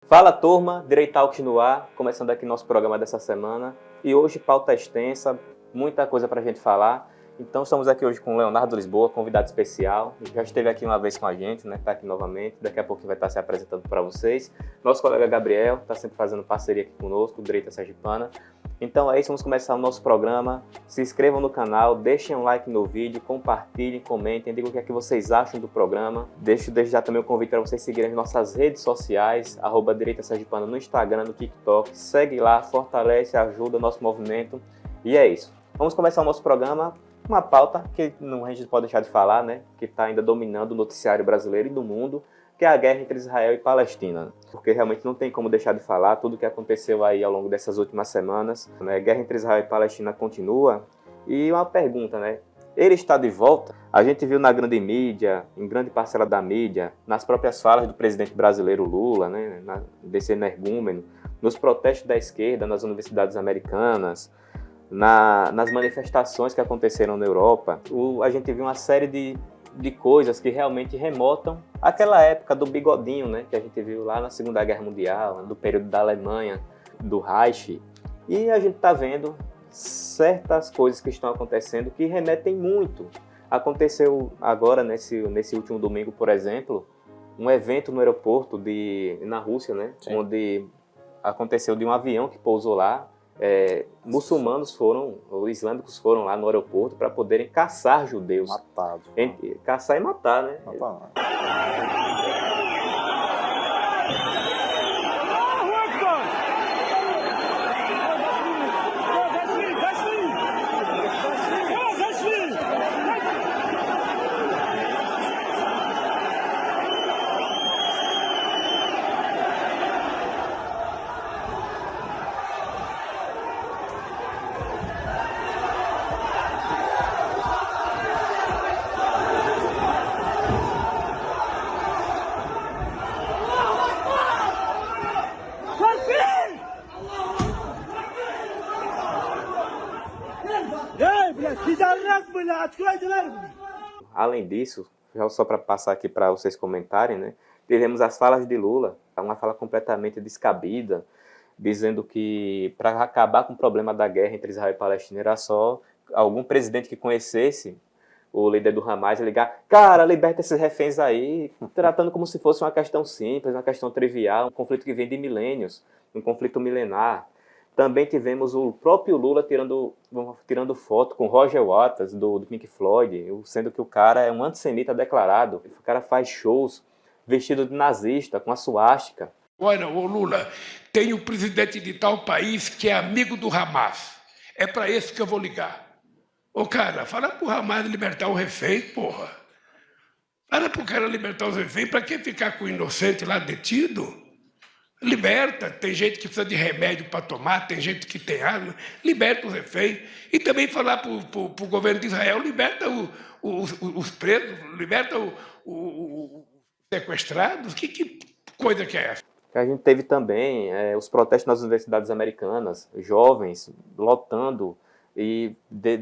Fala turma, Direitalks no ar, começando aqui nosso programa dessa semana. E hoje pauta extensa, muita coisa pra gente falar. Então estamos aqui hoje com o Leonardo Lisboa, convidado especial. Ele já esteve aqui uma vez com a gente, né? Está aqui novamente. Daqui a pouco vai estar se apresentando para vocês. Nosso colega Gabriel está sempre fazendo parceria aqui conosco, Direita Sergipana. Então é isso, vamos começar o nosso programa. Se inscrevam no canal, deixem um like no vídeo, compartilhem, comentem, digam o que é que vocês acham do programa. Deixo desde já também o convite para vocês seguirem as nossas redes sociais, @Direita Sergipana no Instagram, no TikTok. Segue lá, fortalece, ajuda o nosso movimento. E é isso. Vamos começar o nosso programa. Uma pauta que não, a gente não pode deixar de falar, né? Que está ainda dominando o noticiário brasileiro e do mundo, que é a guerra entre Israel e Palestina. Porque realmente não tem como deixar de falar tudo o que aconteceu aí ao longo dessas últimas semanas. Né? A guerra entre Israel e Palestina continua. E uma pergunta, né? Ele está de volta? A gente viu na grande mídia, em grande parcela da mídia, nas próprias falas do presidente brasileiro Lula, né? Desse energúmeno, nos protestos da esquerda nas universidades americanas, nas manifestações que aconteceram na Europa, a gente viu uma série de coisas que realmente remontam àquela época do bigodinho, né, que a gente viu lá na Segunda Guerra Mundial, do período da Alemanha, do Reich. E a gente está vendo certas coisas que estão acontecendo que remetem muito. Aconteceu agora, nesse último domingo, por exemplo, um evento no aeroporto na Rússia, né, onde aconteceu de um avião que pousou lá. Muçulmanos ou islâmicos foram lá no aeroporto para poderem caçar judeus. Matado. Caçar e matar, né? Além disso, só para passar aqui para vocês comentarem, né? Tivemos as falas de Lula, uma fala completamente descabida, dizendo que para acabar com o problema da guerra entre Israel e Palestina era só algum presidente que conhecesse o líder do Hamas ligar: cara, liberta esses reféns aí, tratando como se fosse uma questão simples, uma questão trivial, um conflito que vem de milênios, um conflito milenar. Também tivemos o próprio Lula tirando foto com Roger Waters, do Pink Floyd, sendo que o cara é um antissemita declarado. O cara faz shows vestido de nazista, com a suástica. Olha, ô Lula, tem o presidente de tal país que é amigo do Hamas. É para esse que eu vou ligar. Ô cara, fala pro Hamas libertar o refém, porra. Fala pro cara libertar os reféns, para que ficar com o inocente lá detido? Liberta, tem gente que precisa de remédio para tomar, tem gente que tem água, liberta os reféns. E também falar para o governo de Israel: liberta os presos, liberta os sequestrados. Que coisa que é essa? A gente teve também os protestos nas universidades americanas, jovens lotando e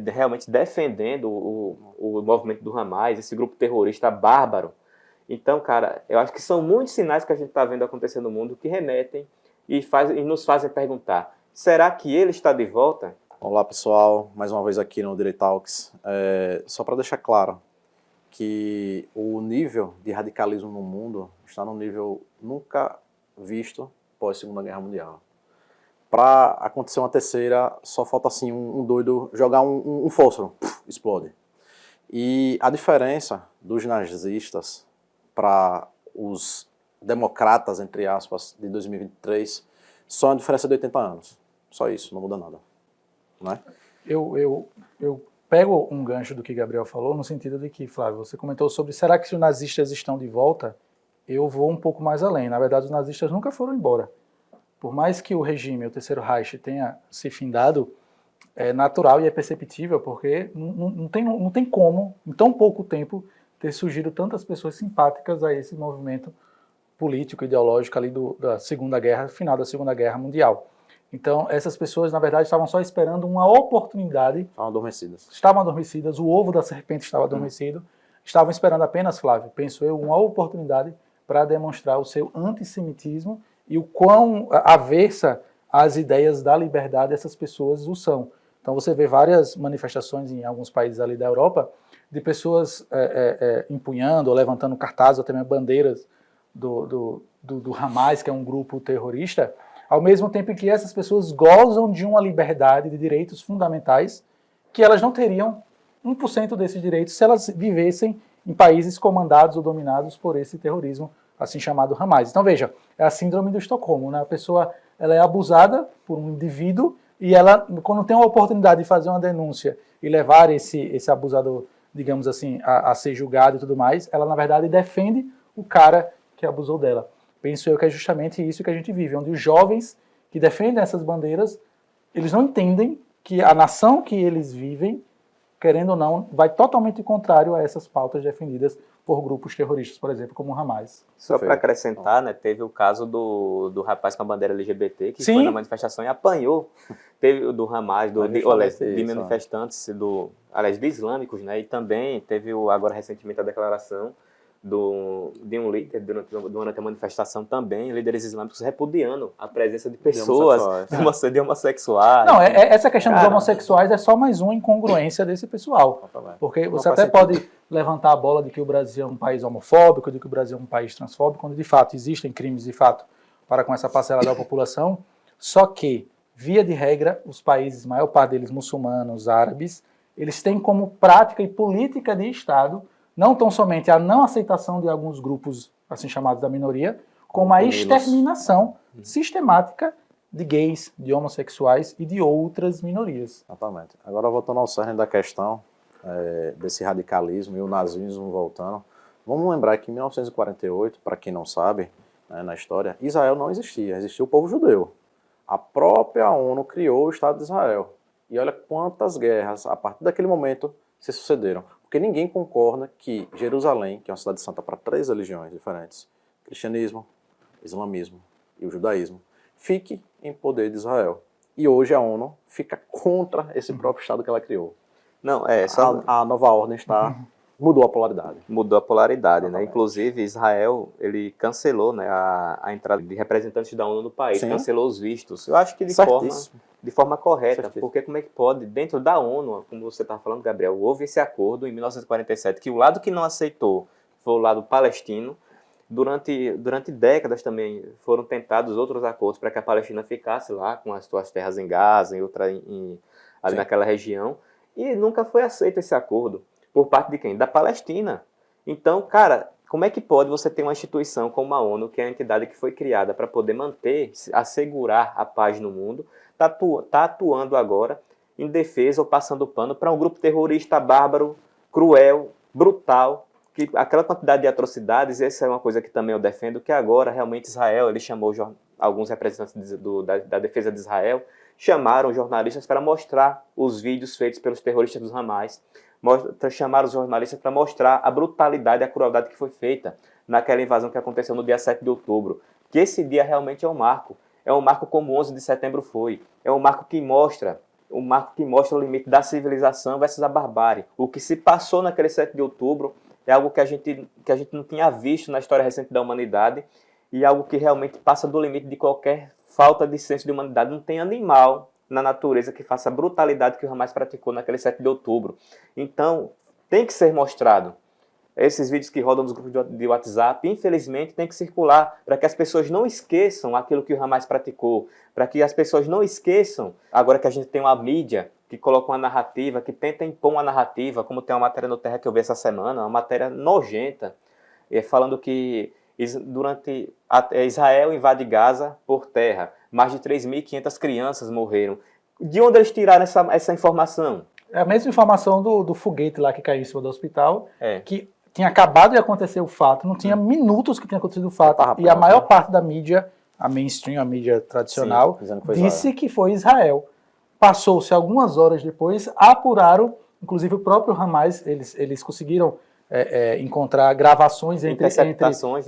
realmente defendendo o movimento do Hamas, esse grupo terrorista bárbaro. Então, cara, eu acho que são muitos sinais que a gente está vendo acontecer no mundo que remetem e nos fazem perguntar: será que ele está de volta? Olá, pessoal, mais uma vez aqui no Direitalks. Só para deixar claro que o nível de radicalismo no mundo está num nível nunca visto pós-Segunda Guerra Mundial. Para acontecer uma terceira, só falta assim um doido jogar um fósforo, explode. E a diferença dos nazistas para os democratas, entre aspas, de 2023, só uma diferença de 80 anos. Só isso, não muda nada. Não é? Eu pego um gancho do que Gabriel falou, no sentido de que, Flávio, você comentou sobre será que se os nazistas estão de volta? Eu vou um pouco mais além. Na verdade, os nazistas nunca foram embora. Por mais que o regime, o Terceiro Reich, tenha se findado, é natural e é perceptível, porque não tem como, em tão pouco tempo, ter surgido tantas pessoas simpáticas a esse movimento político, ideológico ali da Segunda Guerra, final da Segunda Guerra Mundial. Então, essas pessoas, na verdade, estavam só esperando uma oportunidade. Estavam adormecidas. Estavam adormecidas, o ovo da serpente estava adormecido. Estavam esperando apenas, Flávio, penso eu, uma oportunidade para demonstrar o seu antissemitismo e o quão avessa às ideias da liberdade essas pessoas o são. Então você vê várias manifestações em alguns países ali da Europa de pessoas empunhando ou levantando cartazes, ou até mesmo bandeiras do Hamas, que é um grupo terrorista, ao mesmo tempo que essas pessoas gozam de uma liberdade de direitos fundamentais que elas não teriam 1% desses direitos se elas vivessem em países comandados ou dominados por esse terrorismo, assim chamado Hamas. Então veja, é a síndrome do Estocolmo, né? A pessoa ela é abusada por um indivíduo e ela, quando tem uma oportunidade de fazer uma denúncia e levar esse abusador, digamos assim, a ser julgado e tudo mais, ela na verdade defende o cara que abusou dela. Penso eu que é justamente isso que a gente vive, onde os jovens que defendem essas bandeiras, eles não entendem que a nação que eles vivem, querendo ou não, vai totalmente contrário a essas pautas defendidas por grupos terroristas, por exemplo, como o Hamas. Só para acrescentar, né, teve o caso do rapaz com a bandeira LGBT, que Sim. foi na manifestação e apanhou. Teve o do Hamas, de manifestantes, de islâmicos, né, e também teve agora recentemente a declaração de um líder durante a manifestação também, líderes islâmicos repudiando a presença de pessoas de homossexuais. Não, essa questão dos homossexuais é só mais uma incongruência desse pessoal. Porque você até pode levantar a bola de que o Brasil é um país homofóbico, de que o Brasil é um país transfóbico, quando de fato existem crimes de fato para com essa parcela da população, só que, via de regra, os países, maior parte deles muçulmanos, árabes, eles têm como prática e política de Estado não tão somente a não aceitação de alguns grupos, assim chamados da minoria, como a exterminação sistemática de gays, de homossexuais e de outras minorias. Exatamente. Agora, voltando ao cerne da questão desse radicalismo e o nazismo voltando, vamos lembrar que em 1948, para quem não sabe, né, na história, Israel não existia, existia o povo judeu. A própria ONU criou o Estado de Israel. E olha quantas guerras, a partir daquele momento, se sucederam. Porque ninguém concorda que Jerusalém, que é uma cidade santa para 3 religiões diferentes, cristianismo, islamismo e o judaísmo, fique em poder de Israel. E hoje a ONU fica contra esse próprio Estado que ela criou. Não, a nova ordem mudou a polaridade. Mudou a polaridade, né? Inclusive, Israel, ele cancelou, né, a entrada de representantes da ONU no país, Sim. Cancelou os vistos. Eu acho que de forma correta, porque como é que pode, dentro da ONU, como você está falando, Gabriel, houve esse acordo em 1947, que o lado que não aceitou foi o lado palestino. Durante décadas também foram tentados outros acordos para que a Palestina ficasse lá com as suas terras em Gaza, ali naquela região, e nunca foi aceito esse acordo. Por parte de quem? Da Palestina. Então, cara, como é que pode você ter uma instituição como a ONU, que é a entidade que foi criada para poder manter, assegurar a paz no mundo, tá atuando agora em defesa ou passando pano para um grupo terrorista bárbaro, cruel, brutal, que aquela quantidade de atrocidades, essa é uma coisa que também eu defendo, que agora realmente Israel, ele chamou alguns representantes da defesa de Israel, chamaram jornalistas para mostrar os vídeos feitos pelos terroristas dos Hamas, chamaram os jornalistas para mostrar a brutalidade e a crueldade que foi feita naquela invasão que aconteceu no dia 7 de outubro. Que esse dia realmente é um marco como o 11 de setembro foi. É um marco que mostra o limite da civilização versus a barbárie. O que se passou naquele 7 de outubro é algo que a gente não tinha visto na história recente da humanidade e algo que realmente passa do limite de qualquer falta de senso de humanidade. Não tem animal na natureza que faça a brutalidade que o Hamas praticou naquele 7 de outubro. Então, tem que ser mostrado. Esses vídeos que rodam nos grupos de WhatsApp, infelizmente, tem que circular para que as pessoas não esqueçam aquilo que o Hamas praticou, para que as pessoas não esqueçam, agora que a gente tem uma mídia que coloca uma narrativa, que tenta impor uma narrativa, como tem uma matéria no Terra que eu vi essa semana, uma matéria nojenta, falando que Israel invade Gaza por terra. Mais de 3.500 crianças morreram. De onde eles tiraram essa informação? É a mesma informação do foguete lá que caiu em cima do hospital, que tinha acabado de acontecer o fato, não tinha minutos que tinha acontecido o fato, e a maior parte da mídia, a mainstream, a mídia tradicional, disse que foi Israel. Passou-se algumas horas depois, apuraram, inclusive o próprio Hamas, eles conseguiram encontrar gravações interceptações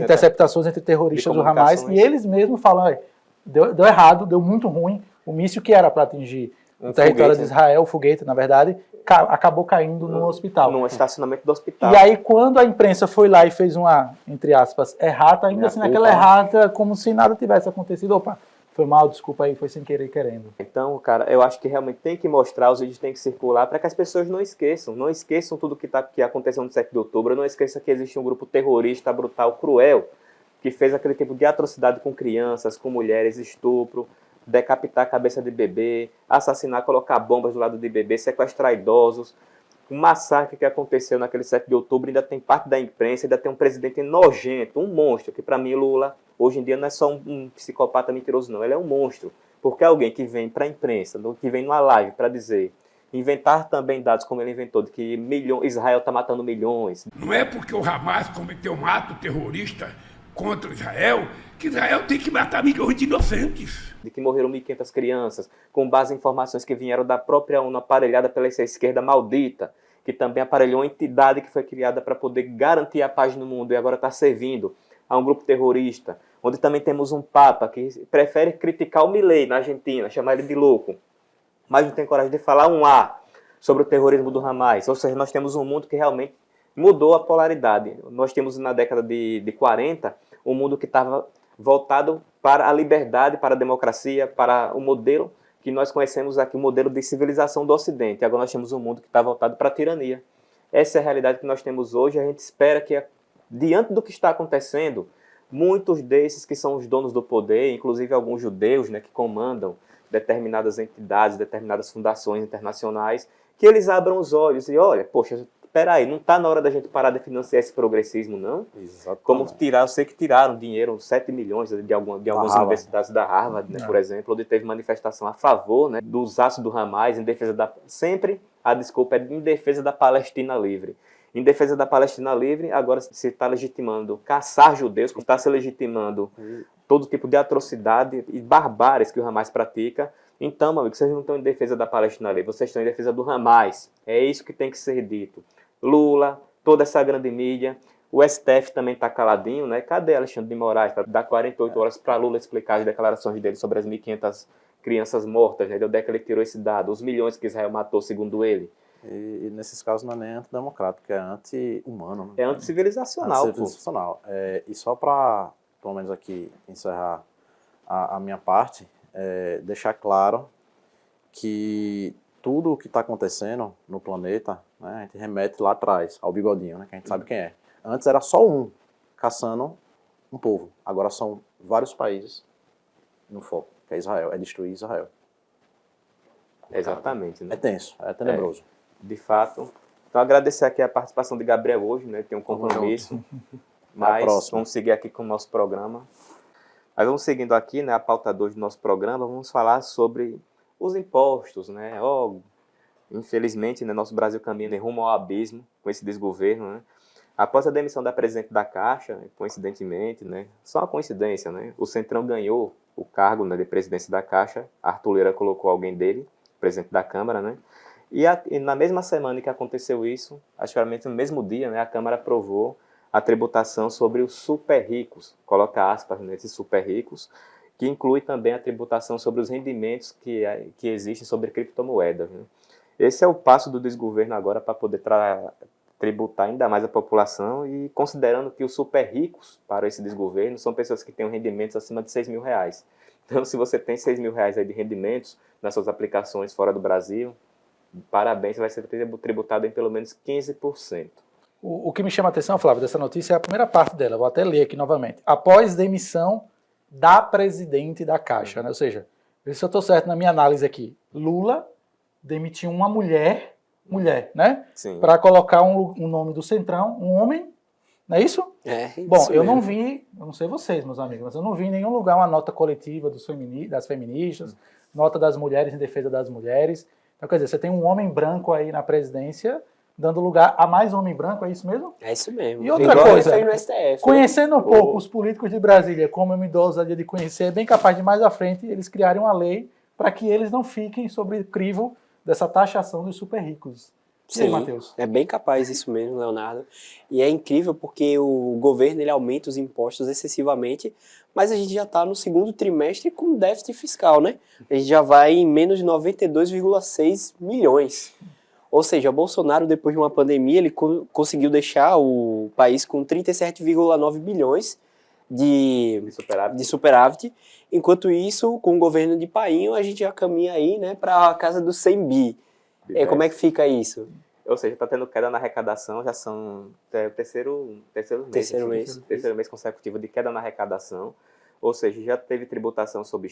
entre terroristas do Hamas, e eles mesmos falam, deu errado, deu muito ruim, o míssil que era para atingir no território foguete, de Israel, o foguete, na verdade, acabou caindo no hospital. No estacionamento do hospital. E aí, quando a imprensa foi lá e fez uma, entre aspas, errata, ainda assim, naquela errata, como se nada tivesse acontecido, opa, foi mal, desculpa aí, foi sem querer querendo. Então, cara, eu acho que realmente tem que mostrar, os vídeos têm que circular para que as pessoas não esqueçam tudo que aconteceu no 7 de outubro, não esqueça que existe um grupo terrorista, brutal, cruel, que fez aquele tipo de atrocidade com crianças, com mulheres, estupro, decapitar a cabeça de bebê, assassinar, colocar bombas do lado de bebê, sequestrar idosos. O massacre que aconteceu naquele 7 de outubro ainda tem parte da imprensa, ainda tem um presidente nojento, um monstro, que para mim Lula, hoje em dia, não é só um psicopata mentiroso, não, ele é um monstro. Porque alguém que vem para a imprensa, que vem numa live para dizer, inventar também dados como ele inventou, de que Israel está matando milhões. Não é porque o Hamas cometeu um ato terrorista contra Israel que Israel tem que matar milhões de inocentes. De que morreram 1.500 crianças, com base em informações que vieram da própria ONU, aparelhada pela essa esquerda maldita, que também aparelhou uma entidade que foi criada para poder garantir a paz no mundo e agora está servindo a um grupo terrorista, onde também temos um papa que prefere criticar o Milei na Argentina, chamar ele de louco, mas não tem coragem de falar um A sobre o terrorismo do Hamas. Ou seja, nós temos um mundo que realmente mudou a polaridade. Nós temos na década de 40 um mundo que estava voltado para a liberdade, para a democracia, para o modelo que nós conhecemos aqui, o modelo de civilização do Ocidente. Agora nós temos um mundo que está voltado para a tirania. Essa é a realidade que nós temos hoje. A gente espera que, diante do que está acontecendo, muitos desses que são os donos do poder, inclusive alguns judeus, né, que comandam determinadas entidades, determinadas fundações internacionais, que eles abram os olhos e olha, poxa, espera aí, não está na hora da gente parar de financiar esse progressismo, não? Exatamente. Como tirar, eu sei que tiraram dinheiro, 7 milhões de algumas universidades da Harvard, né, por exemplo, onde teve manifestação a favor, né, dos atos do Hamas, em defesa da... Sempre a desculpa é em defesa da Palestina livre. Em defesa da Palestina livre, agora se está legitimando caçar judeus, está se legitimando todo tipo de atrocidade e barbáries que o Hamas pratica. Então, meu amigo, vocês não estão em defesa da Palestina livre, vocês estão em defesa do Hamas. É isso que tem que ser dito. Lula, toda essa grande mídia, o STF também está caladinho, né? Cadê Alexandre de Moraes para dar 48 horas para Lula explicar as declarações dele sobre as 1.500 crianças mortas, né? De onde é que ele tirou esse dado? Os milhões que Israel matou, segundo ele. E nesses casos não é nem antidemocrático, é anti-humano. Né? É anticivilizacional. Anticivilizacional. E só para, pelo menos aqui, encerrar a minha parte, deixar claro que tudo o que está acontecendo no planeta, né, a gente remete lá atrás, ao bigodinho, né, que a gente sabe quem é. Antes era só um caçando um povo, agora são vários países no foco, que é Israel, é destruir Israel. Exatamente. Né? É tenso, é tenebroso. De fato. Então, agradecer aqui a participação de Gabriel hoje, né? Tem um compromisso. Mas vamos seguir aqui com o nosso programa. Mas vamos seguindo aqui, né? A pauta 2 do nosso programa, vamos falar sobre os impostos, né? Infelizmente, né, nosso Brasil caminha rumo ao abismo com esse desgoverno, né? Após a demissão da presidente da Caixa, coincidentemente, né? Só uma coincidência, né? O Centrão ganhou o cargo, né, de presidência da Caixa. Arthur Lira colocou alguém dele, presidente da Câmara, né? E na mesma semana que aconteceu isso, acho que no mesmo dia, né, a Câmara aprovou a tributação sobre os super ricos, coloca aspas nesses super ricos, que inclui também a tributação sobre os rendimentos que existem sobre criptomoedas. Né? Esse é o passo do desgoverno agora para poder tributar ainda mais a população e considerando que os super ricos para esse desgoverno são pessoas que têm rendimentos acima de R$6.000. Então, se você tem R$6.000 aí de rendimentos nas suas aplicações fora do Brasil, parabéns, você vai ser tributado em pelo menos 15%. O que me chama a atenção, Flávio, dessa notícia é a primeira parte dela, vou até ler aqui novamente. Após demissão da presidente da Caixa, né? Ou seja, vê se eu estou certo na minha análise aqui. Lula demitiu uma mulher, né? Para colocar um nome do Centrão, um homem, não é isso? Bom, eu não vi, eu não sei vocês, meus amigos, mas eu não vi em nenhum lugar uma nota coletiva das feministas, nota das mulheres em defesa das mulheres. Então, quer dizer, você tem um homem branco aí na presidência, dando lugar a mais homem branco, é isso mesmo? É isso mesmo. E outra coisa, fez no STF, conhecendo um pouco os políticos de Brasília, como eu me dou a ousadia de conhecer, é bem capaz de mais à frente eles criarem uma lei para que eles não fiquem sobre o crivo dessa taxação dos super ricos. Sim, Matheus. É bem capaz isso mesmo, Leonardo. E é incrível porque o governo ele aumenta os impostos excessivamente, mas a gente já está no segundo trimestre com déficit fiscal, né? A gente já vai em menos de 92,6 milhões. Ou seja, Bolsonaro, depois de uma pandemia, ele conseguiu deixar o país com 37,9 bilhões de superávit. Enquanto isso, com o governo de Painho, a gente já caminha aí, né, para a casa dos 100 bi. Como é que fica isso? Ou seja, está tendo queda na arrecadação, já são o terceiro mês consecutivo de queda na arrecadação. Ou seja, já teve tributação sobre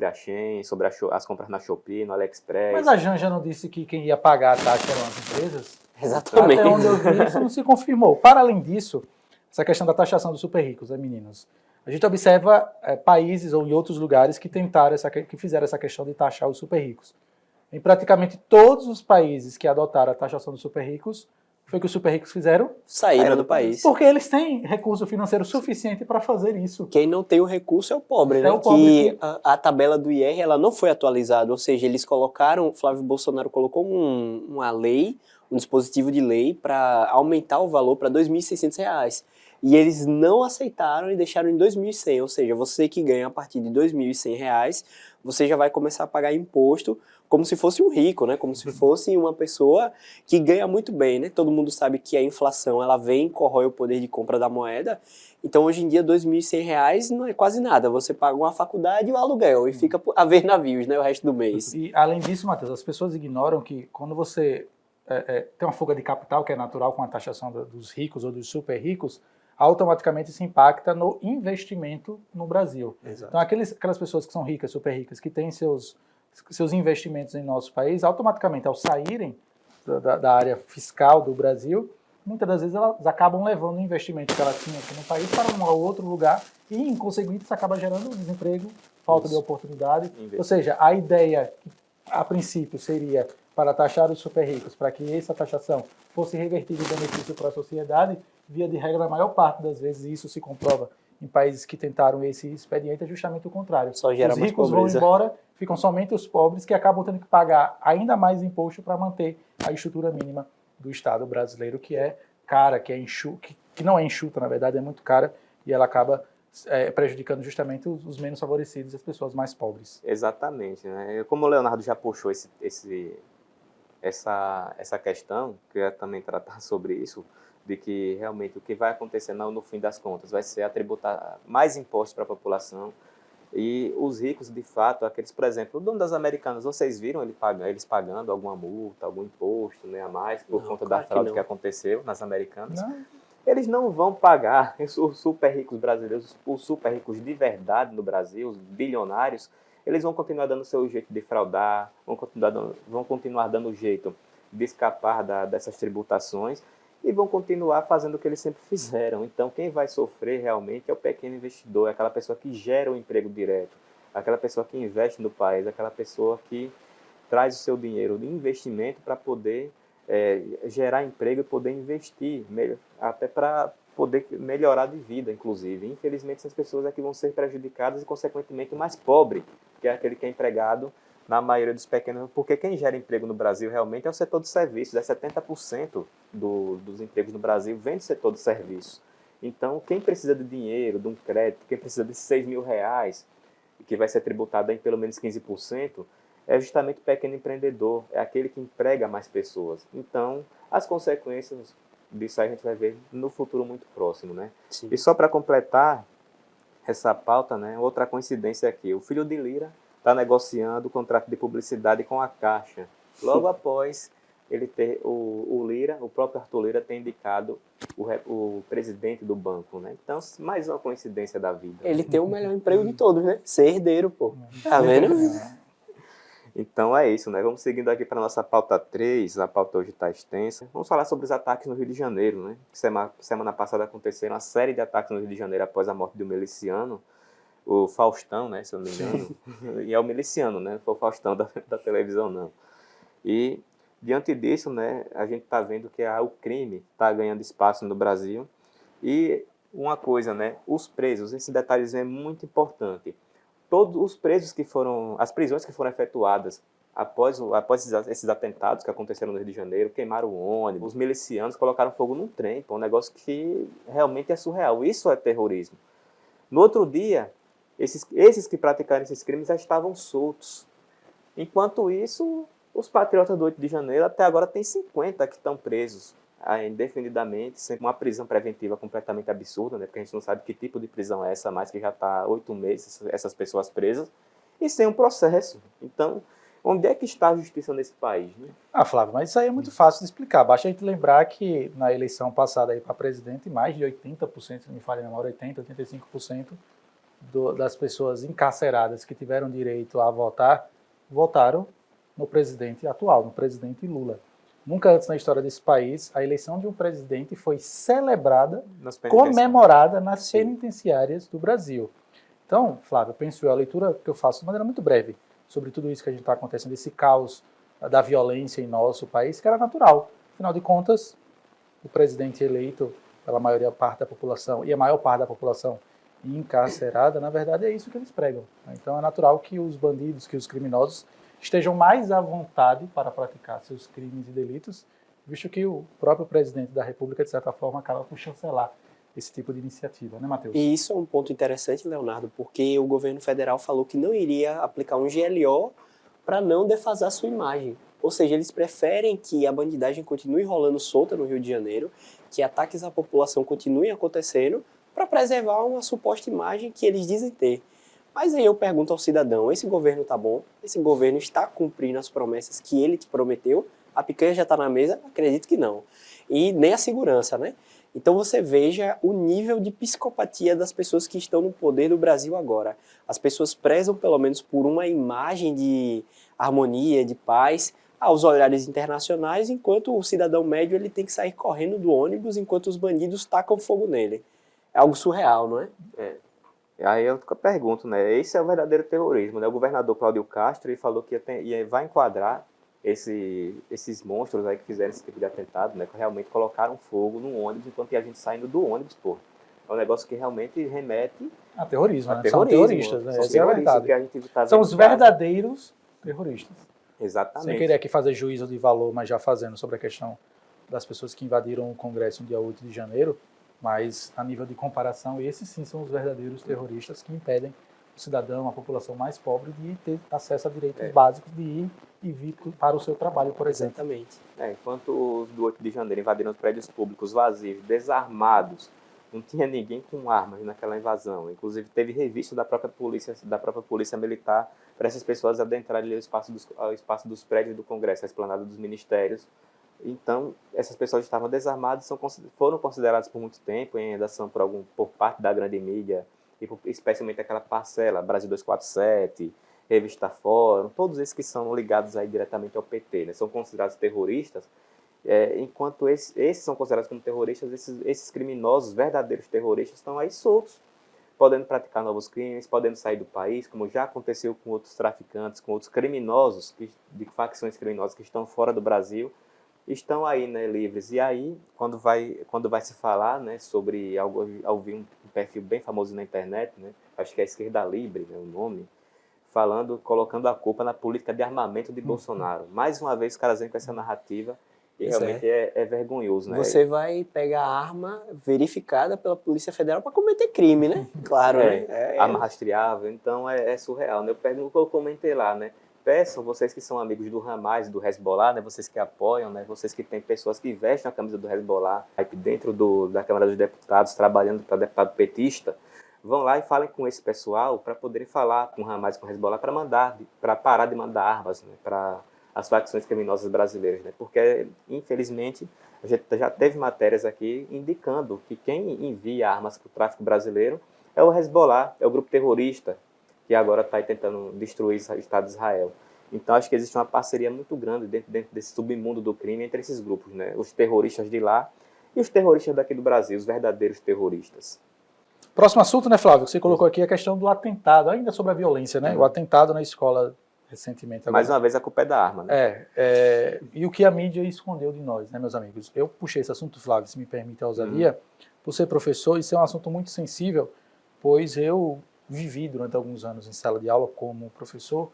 a Shein, sobre as compras na Shopee, no AliExpress. Mas a Janja não disse que quem ia pagar a taxa eram as empresas? Exatamente. Até onde eu vi, isso não se confirmou. Para além disso, essa questão da taxação dos super ricos, né, meninos? A gente observa países ou em outros lugares que que fizeram essa questão de taxar os super ricos. Em praticamente todos os países que adotaram a taxação dos super ricos, foi que os super ricos fizeram? Saíram do país. Porque eles têm recurso financeiro suficiente para fazer isso. Quem não tem o recurso é o pobre, né? É o pobre a tabela do IR ela não foi atualizada, ou seja, eles colocaram, Flávio Bolsonaro colocou uma lei, um dispositivo de lei para aumentar o valor para R$ 2.600. E eles não aceitaram e deixaram em 2.100, ou seja, você que ganha a partir de R$ 2.100, você já vai começar a pagar imposto como se fosse um rico, né? Como se fosse uma pessoa que ganha muito bem, né? Todo mundo sabe que a inflação, ela vem e corrói o poder de compra da moeda. Então, hoje em dia, R$ 2.100 não é quase nada. Você paga uma faculdade e o aluguel e fica a ver navios, né? O resto do mês. E, além disso, Matheus, as pessoas ignoram que quando você tem uma fuga de capital, que é natural com a taxação dos ricos ou dos super ricos, automaticamente isso impacta no investimento no Brasil. Exato. Então, aquelas pessoas que são ricas, super ricas, que têm seus investimentos em nosso país, automaticamente, ao saírem da área fiscal do Brasil, muitas das vezes elas acabam levando o investimento que ela tinha aqui no país para um outro lugar e, em consequência, isso acaba gerando desemprego, falta de oportunidade. Ou seja, a ideia, a princípio, seria para taxar os super ricos, para que essa taxação fosse revertida em benefício para a sociedade, via de regra, na maior parte das vezes, isso se comprova em países que tentaram esse expediente, é justamente o contrário. Só gera os mais ricos pobreza. vão embora, ficam somente os pobres que acabam tendo que pagar ainda mais imposto para manter a estrutura mínima do Estado brasileiro, que é cara, que não é enxuta, na verdade, é muito cara, e ela acaba prejudicando justamente os menos favorecidos, as pessoas mais pobres. Exatamente, né? Como o Leonardo já puxou essa questão, que eu ia também tratar sobre isso, de que realmente o que vai acontecer no fim das contas vai ser tributar mais impostos para a população, e os ricos, de fato, aqueles, por exemplo, o dono das Americanas, vocês viram eles pagando alguma multa, algum imposto, né, a mais, por conta da fraude que aconteceu nas Americanas? Não. Eles não vvão pagar, os super ricos brasileiros, os super ricos de verdade no Brasil, os bilionários, eles vão continuar dando o seu jeito de fraudar, vão continuar dando o jeito de escapar dessas tributações e vão continuar fazendo o que eles sempre fizeram. Então, quem vai sofrer realmente é o pequeno investidor, é aquela pessoa que gera o emprego direto, aquela pessoa que investe no país, aquela pessoa que traz o seu dinheiro de investimento para poder gerar emprego e poder investir, até para poder melhorar de vida, inclusive. Infelizmente, essas pessoas aqui vão ser prejudicadas e, consequentemente, mais pobre, que é aquele que é empregado na maioria dos pequenos, porque quem gera emprego no Brasil realmente é o setor de serviços, 70% dos empregos no Brasil vem do setor de serviços. Então, quem precisa de dinheiro, de um crédito, quem precisa de R$6.000, que vai ser tributado em pelo menos 15%, é justamente o pequeno empreendedor, é aquele que emprega mais pessoas. Então, as consequências disso aí a gente vai ver no futuro muito próximo, né? Sim. E só para completar essa pauta, né, outra coincidência aqui, o filho de Lira está negociando o contrato de publicidade com a Caixa. Logo após ele ter o Lira, o próprio Arthur Lira, ter indicado o presidente do banco, né? Então, mais uma coincidência da vida. Ele tem o melhor emprego de todos, né? Ser herdeiro, pô. Tá vendo? Então é isso, né? Vamos seguindo aqui para a nossa pauta 3, a pauta hoje está extensa. Vamos falar sobre os ataques no Rio de Janeiro, né? Semana passada aconteceram uma série de ataques no Rio de Janeiro após a morte de um miliciano, o Faustão, né, se eu não me engano. E é o miliciano, né? Não foi o Faustão da televisão, não. E diante disso, né, a gente está vendo que o crime está ganhando espaço no Brasil. E uma coisa, né? Os presos, esse detalhezinho é muito importante. Todos os presos as prisões que foram efetuadas após esses atentados que aconteceram no Rio de Janeiro, queimaram o ônibus, os milicianos colocaram fogo num trem, pô, um negócio que realmente é surreal. Isso é terrorismo. No outro dia, esses que praticaram esses crimes já estavam soltos. Enquanto isso, os patriotas do 8 de janeiro até agora tem 50 que estão presos indefinidamente, sem uma prisão preventiva completamente absurda, né? Porque a gente não sabe que tipo de prisão é essa, mas que já está 8 meses essas pessoas presas, e sem um processo. Então, onde é que está a justiça nesse país? Né? Flávio, mas isso aí é muito fácil de explicar. Basta a gente lembrar que na eleição passada para presidente, mais de 80%, se não me falha a memória, 80%, 85% das pessoas encarceradas que tiveram direito a votar, votaram no presidente atual, no presidente Lula. Nunca antes na história desse país, a eleição de um presidente foi celebrada, comemorada nas penitenciárias do Brasil. Então, Flávio, penso eu, a leitura que eu faço de maneira muito breve sobre tudo isso que a gente está acontecendo, esse caos da violência em nosso país, que era natural. Afinal de contas, o presidente eleito pela maioria parte da população e a maior parte da população encarcerada, na verdade é isso que eles pregam. Então é natural que os bandidos, que os criminosos estejam mais à vontade para praticar seus crimes e delitos, visto que o próprio presidente da República, de certa forma, acaba por chancelar esse tipo de iniciativa, né, Matheus? E isso é um ponto interessante, Leonardo, porque o governo federal falou que não iria aplicar um GLO para não defasar sua imagem. Ou seja, eles preferem que a bandidagem continue rolando solta no Rio de Janeiro, que ataques à população continuem acontecendo, para preservar uma suposta imagem que eles dizem ter. Mas aí eu pergunto ao cidadão, esse governo está bom? Esse governo está cumprindo as promessas que ele te prometeu? A picanha já está na mesa? Acredito que não. E nem a segurança, né? Então você veja o nível de psicopatia das pessoas que estão no poder do Brasil agora. As pessoas prezam pelo menos por uma imagem de harmonia, de paz, aos olhares internacionais, enquanto o cidadão médio ele tem que sair correndo do ônibus enquanto os bandidos tacam fogo nele. É algo surreal, não é? Aí eu pergunto, né? Esse é o verdadeiro terrorismo, né? O governador Cláudio Castro ele falou que vai enquadrar esses monstros aí que fizeram esse tipo de atentado, né? Que realmente colocaram fogo no ônibus enquanto a gente saindo do ônibus, pô. É um negócio que realmente remete a terrorismo, né? Terrorismo. São terroristas, né? Essa é a verdade. Que a gente tá São os verdadeiros terroristas. Exatamente. Sem querer aqui fazer juízo de valor, mas já fazendo sobre a questão das pessoas que invadiram o Congresso no dia 8 de janeiro, mas a nível de comparação, esses sim são os verdadeiros terroristas que impedem o cidadão, a população mais pobre, de ter acesso a direitos básicos de ir e vir para o seu trabalho, por exemplo. Exatamente. Enquanto os do 8 de janeiro invadiram os prédios públicos vazios, desarmados, não tinha ninguém com armas naquela invasão. Inclusive teve registro da própria polícia militar para essas pessoas adentrarem ao espaço dos prédios do Congresso, a esplanada dos ministérios. Então, essas pessoas estavam desarmadas, foram consideradas por muito tempo em redação por parte da grande mídia, e especialmente aquela parcela, Brasil 247, Revista Fórum, todos esses que são ligados aí diretamente ao PT, né? São considerados terroristas, enquanto esses são considerados como terroristas, esses criminosos, verdadeiros terroristas, estão aí soltos, podendo praticar novos crimes, podendo sair do país, como já aconteceu com outros traficantes, com outros criminosos, de facções criminosas que estão fora do Brasil, estão aí, né, livres. E aí, quando vai se falar, né, sobre ouvir um perfil bem famoso na internet, né, acho que é Esquerda Livre, né, o nome, colocando a culpa na política de armamento de Bolsonaro. Mais uma vez, os caras vêm com essa narrativa e realmente é vergonhoso, né? Você vai pegar a arma verificada pela Polícia Federal para cometer crime, né? Claro, né? Arma rastreável, então é surreal, né? Eu comentei lá, né? Peçam, vocês que são amigos do Hamas, do Hezbollah, né? Vocês que apoiam, né? Vocês que têm pessoas que vestem a camisa do Hezbollah, aí dentro da Câmara dos Deputados, trabalhando para deputado petista, vão lá e falem com esse pessoal para poderem falar com o Hamas e com o Hezbollah para parar de mandar armas, né? Para as facções criminosas brasileiras, né? Porque, infelizmente, a gente já teve matérias aqui indicando que quem envia armas para o tráfico brasileiro é o Hezbollah, é o grupo terrorista, que agora está tentando destruir o Estado de Israel. Então, acho que existe uma parceria muito grande dentro desse submundo do crime entre esses grupos, né? Os terroristas de lá e os terroristas daqui do Brasil, os verdadeiros terroristas. Próximo assunto, né, Flávio? Você colocou aqui a questão do atentado, ainda sobre a violência, né? O atentado na escola recentemente. Agora. Mais uma vez, a culpa é da arma, né? E o que a mídia escondeu de nós, né, meus amigos? Eu puxei esse assunto, Flávio, se me permite a ousadia, por ser professor, isso é um assunto muito sensível, pois eu vivi durante alguns anos em sala de aula como professor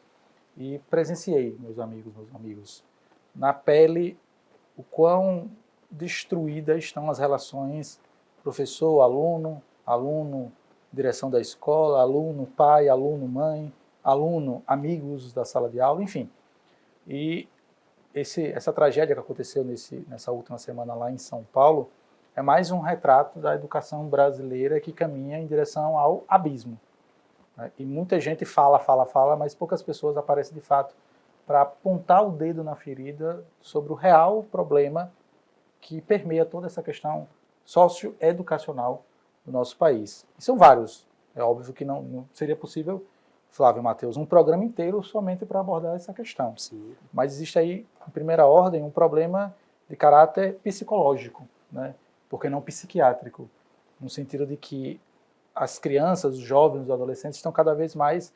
e presenciei, meus amigos, na pele o quão destruídas estão as relações professor, aluno, aluno, direção da escola, aluno, pai, aluno, mãe, aluno, amigos da sala de aula, enfim. E essa tragédia que aconteceu nessa última semana lá em São Paulo é mais um retrato da educação brasileira que caminha em direção ao abismo. Né? E muita gente fala, mas poucas pessoas aparecem de fato para apontar o dedo na ferida sobre o real problema que permeia toda essa questão socioeducacional do nosso país. E são vários. É óbvio que não seria possível, Flávio e Matheus, um programa inteiro somente para abordar essa questão. Sim. Mas existe aí, em primeira ordem, um problema de caráter psicológico, né? Porque não psiquiátrico, no sentido de que as crianças, os jovens, os adolescentes estão cada vez mais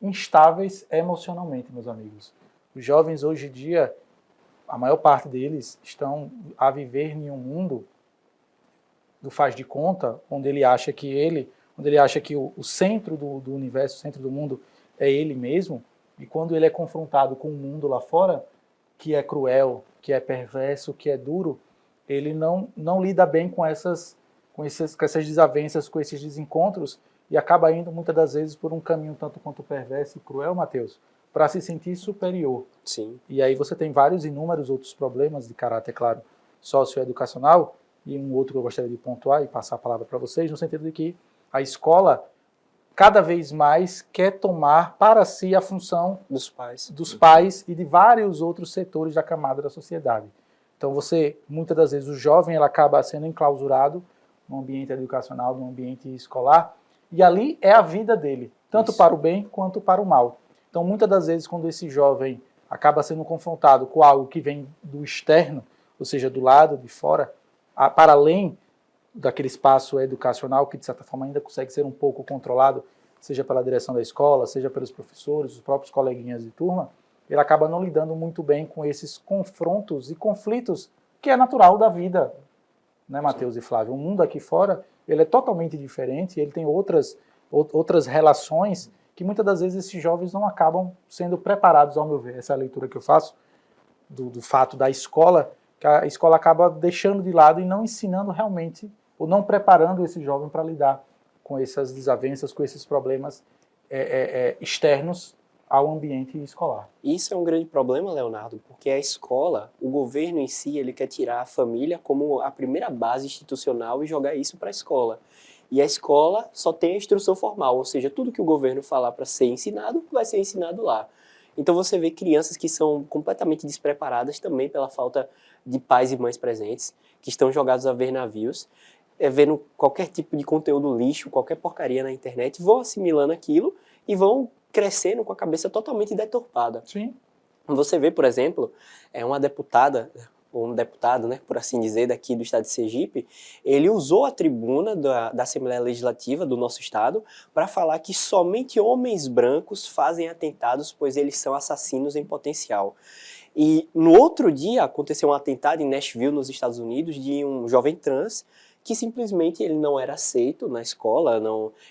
instáveis emocionalmente, meus amigos. Os jovens hoje em dia, a maior parte deles estão a viver em um mundo do faz de conta, onde ele acha que o centro do universo, o centro do mundo é ele mesmo, e quando ele é confrontado com o mundo lá fora, que é cruel, que é perverso, que é duro, ele não lida bem com essas desavenças, com esses desencontros, e acaba indo muitas das vezes por um caminho tanto quanto perverso e cruel, Matheus, para se sentir superior. Sim. E aí você tem inúmeros outros problemas de caráter, claro, socioeducacional, e um outro que eu gostaria de pontuar e passar a palavra para vocês, no sentido de que a escola cada vez mais quer tomar para si a função dos pais e de vários outros setores da camada da sociedade. Então muitas das vezes o jovem ele acaba sendo enclausurado no ambiente educacional, no ambiente escolar, e ali é a vida dele, tanto para o bem quanto para o mal. Então muitas das vezes quando esse jovem acaba sendo confrontado com algo que vem do externo, ou seja, do lado de fora, para além daquele espaço educacional que de certa forma ainda consegue ser um pouco controlado, seja pela direção da escola, seja pelos professores, os próprios coleguinhas de turma, ele acaba não lidando muito bem com esses confrontos e conflitos que é natural da vida, né, Matheus e Flávio? O mundo aqui fora, ele é totalmente diferente, ele tem outras relações que muitas das vezes esses jovens não acabam sendo preparados, ao meu ver. Essa é a leitura que eu faço do fato da escola, que a escola acaba deixando de lado e não ensinando realmente, ou não preparando esse jovem para lidar com essas desavenças, com esses problemas externos ao ambiente escolar. Isso é um grande problema, Leonardo, porque a escola, o governo em si, ele quer tirar a família como a primeira base institucional e jogar isso para a escola. E a escola só tem a instrução formal, ou seja, tudo que o governo falar para ser ensinado, vai ser ensinado lá. Então você vê crianças que são completamente despreparadas também pela falta de pais e mães presentes, que estão jogados a ver navios, vendo qualquer tipo de conteúdo lixo, qualquer porcaria na internet, vão assimilando aquilo e vão crescendo com a cabeça totalmente deturpada. Sim. Você vê, por exemplo, uma deputada, ou um deputado, né, por assim dizer, daqui do estado de Sergipe, ele usou a tribuna da Assembleia Legislativa do nosso estado para falar que somente homens brancos fazem atentados, pois eles são assassinos em potencial. E no outro dia aconteceu um atentado em Nashville, nos Estados Unidos, de um jovem trans que simplesmente ele não era aceito na escola,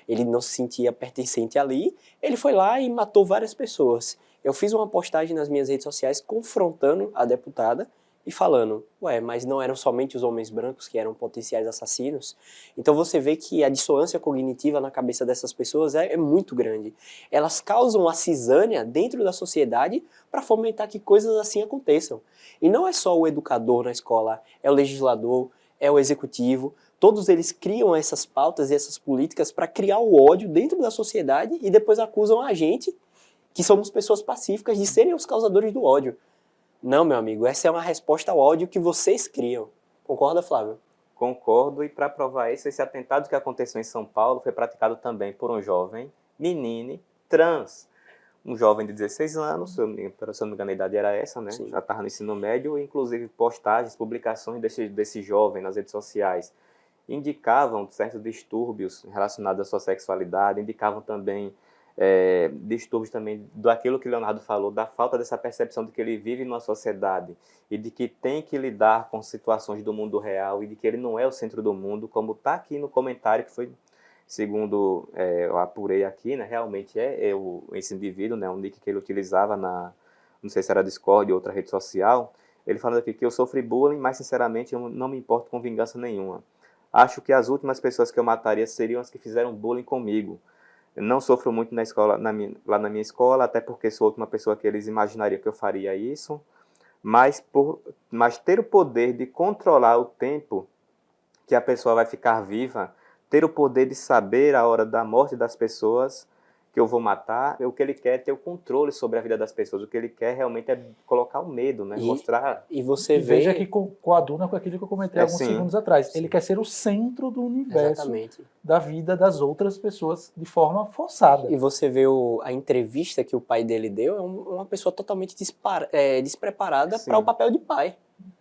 ele não se sentia pertencente ali, ele foi lá e matou várias pessoas. Eu fiz uma postagem nas minhas redes sociais confrontando a deputada e falando, mas não eram somente os homens brancos que eram potenciais assassinos? Então você vê que a dissonância cognitiva na cabeça dessas pessoas é muito grande. Elas causam a cisânia dentro da sociedade para fomentar que coisas assim aconteçam. E não é só o educador na escola, é o legislador, é o executivo, todos eles criam essas pautas e essas políticas para criar o ódio dentro da sociedade e depois acusam a gente, que somos pessoas pacíficas, de serem os causadores do ódio. Não, meu amigo, essa é uma resposta ao ódio que vocês criam. Concorda, Flávio? Concordo, e para provar isso, esse atentado que aconteceu em São Paulo foi praticado também por um jovem menino trans. Um jovem de 16 anos, se eu não me engano a idade era essa, né? Sim. Já estava no ensino médio, inclusive postagens, publicações desse jovem nas redes sociais indicavam certos distúrbios relacionados à sua sexualidade, indicavam também distúrbios também daquilo que o Leonardo falou, da falta dessa percepção de que ele vive numa sociedade e de que tem que lidar com situações do mundo real e de que ele não é o centro do mundo, como está aqui no comentário que foi segundo eu apurei aqui, né, realmente esse indivíduo, né, um nick que ele utilizava não sei se era Discord ou outra rede social, ele falando aqui que eu sofri bullying, mas sinceramente eu não me importo com vingança nenhuma. Acho que as últimas pessoas que eu mataria seriam as que fizeram bullying comigo. Eu não sofro muito na escola, lá na minha escola, até porque sou a última pessoa que eles imaginariam que eu faria isso, mas ter o poder de controlar o tempo que a pessoa vai ficar viva, ter o poder de saber a hora da morte das pessoas que eu vou matar, o que ele quer é ter o controle sobre a vida das pessoas, o que ele quer realmente é colocar o medo, né? Mostrar... E você E vê... veja que coaduna com aquilo que eu comentei alguns sim. segundos atrás. Sim. Ele quer ser o centro do universo Exatamente. da vida das outras pessoas de forma forçada. E você vê a entrevista que o pai dele deu, é uma pessoa totalmente despreparada Sim. para o papel de pai.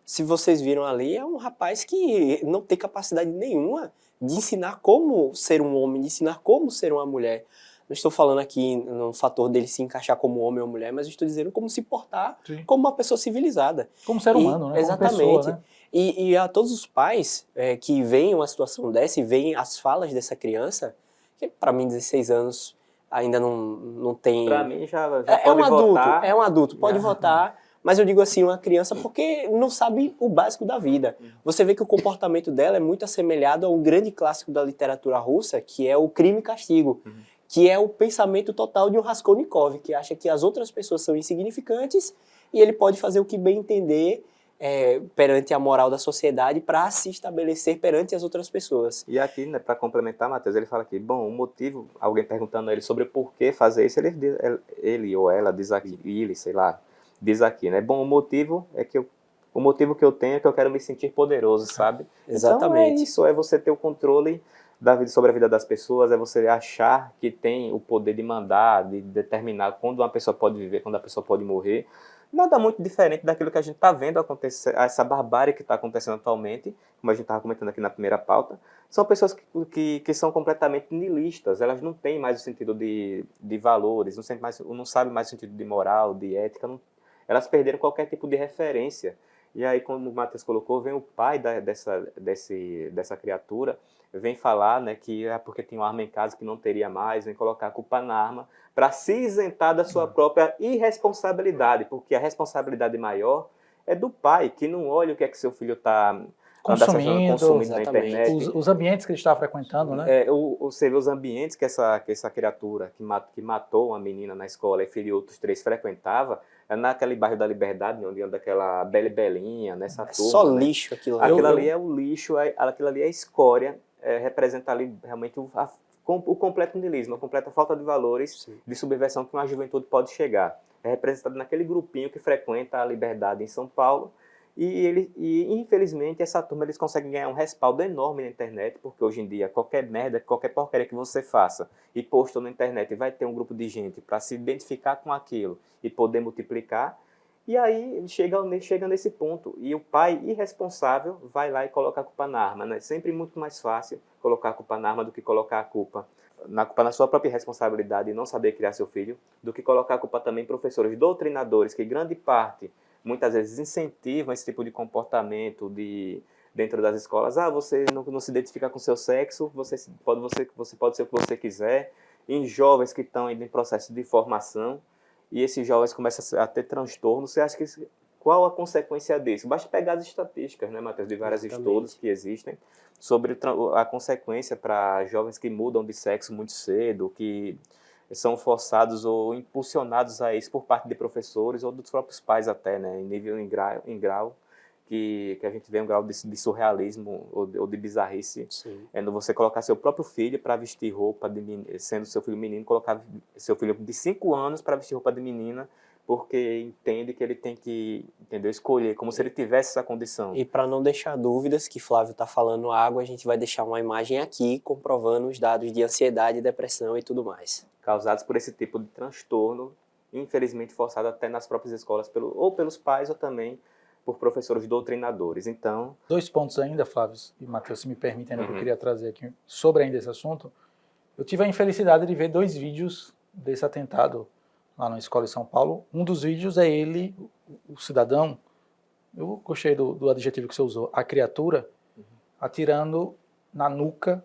Se vocês viram ali, é um rapaz que não tem capacidade nenhuma de ensinar como ser um homem, de ensinar como ser uma mulher. Não estou falando aqui no fator dele se encaixar como homem ou mulher, mas eu estou dizendo como se portar Sim. como uma pessoa civilizada. Como ser humano, né? Exatamente. Como pessoa, né? E a todos os pais que veem uma situação dessa e veem as falas dessa criança, que para mim 16 anos ainda não tem... Para mim já É pode um adulto, votar. é um adulto, pode Já. votar, mas eu digo assim, uma criança porque não sabe o básico da vida. Você vê que o comportamento dela é muito assemelhado a um grande clássico da literatura russa, que é o Crime e Castigo, que é o pensamento total de um Raskolnikov, que acha que as outras pessoas são insignificantes e ele pode fazer o que bem entender perante a moral da sociedade para se estabelecer perante as outras pessoas. E aqui, né, para complementar, Matheus, ele fala aqui, bom, o motivo, alguém perguntando a ele sobre por que fazer isso, ele ou ela diz aqui, diz aqui, né, bom, o motivo que eu tenho é que eu quero me sentir poderoso, sabe? Exatamente. Então é isso, é você ter o controle sobre a vida das pessoas, é você achar que tem o poder de mandar, de determinar quando uma pessoa pode viver, quando a pessoa pode morrer. Nada muito diferente daquilo que a gente está vendo acontecer, essa barbárie que está acontecendo atualmente, como a gente estava comentando aqui na primeira pauta. São pessoas que são completamente nihilistas, elas não têm mais o sentido de valores, não sabem mais o sentido de moral, de ética, elas perderam qualquer tipo de referência. E aí, como o Matheus colocou, vem o pai dessa criatura, vem falar, né, que é porque tem uma arma em casa que não teria mais, vem colocar a culpa na arma para se isentar da sua própria irresponsabilidade, porque a responsabilidade maior é do pai, que não olha o que é que seu filho está consumindo na internet. Os ambientes que ele está frequentando, né? Você vê os ambientes que essa criatura que matou uma menina na escola e feriu outros 3 frequentava, é naquele bairro da Liberdade, onde anda aquela Bela e Belinha, nessa turma. Só né? lixo aquilo ali. Aquilo ali é o lixo, aquilo ali é a escória, representa ali realmente o completo niilismo, a completa falta de valores, Sim. de subversão que uma juventude pode chegar. É representado naquele grupinho que frequenta a Liberdade em São Paulo, e infelizmente essa turma eles conseguem ganhar um respaldo enorme na internet, porque hoje em dia qualquer merda, qualquer porcaria que você faça e postou na internet vai ter um grupo de gente para se identificar com aquilo e poder multiplicar. E aí chega nesse ponto. E o pai irresponsável vai lá e coloca a culpa na arma. Né? Sempre muito mais fácil colocar a culpa na arma do que colocar a culpa na sua própria responsabilidade e não saber criar seu filho, do que colocar a culpa também em professores doutrinadores, que grande parte, muitas vezes, incentivam esse tipo de comportamento dentro das escolas. Você não se identifica com o seu sexo, você pode ser o que você quiser. Em jovens que estão em processo de formação, e esses jovens começam a ter transtorno, você acha que qual a consequência disso? Basta pegar as estatísticas, né, Matheus, de vários estudos que existem sobre a consequência para jovens que mudam de sexo muito cedo, que são forçados ou impulsionados a isso por parte de professores ou dos próprios pais até, né, em grau que a gente vê um grau de surrealismo ou de bizarrice. Sim. Você colocar seu próprio filho para vestir roupa, sendo seu filho menino, colocar seu filho de 5 anos para vestir roupa de menina, porque entende que ele tem que, escolher, como se ele tivesse essa condição. E para não deixar dúvidas que Flávio está falando água, a gente vai deixar uma imagem aqui comprovando os dados de ansiedade, depressão e tudo mais. Causados por esse tipo de transtorno, infelizmente forçado até nas próprias escolas, ou pelos pais ou também por professores doutrinadores. Então, 2 pontos ainda, Flávio e Matheus, se me permitem, que eu queria trazer aqui sobre ainda esse assunto. Eu tive a infelicidade de ver 2 vídeos desse atentado lá na escola em São Paulo. Um dos vídeos é ele, o cidadão, eu gostei do adjetivo que você usou, a criatura, atirando na nuca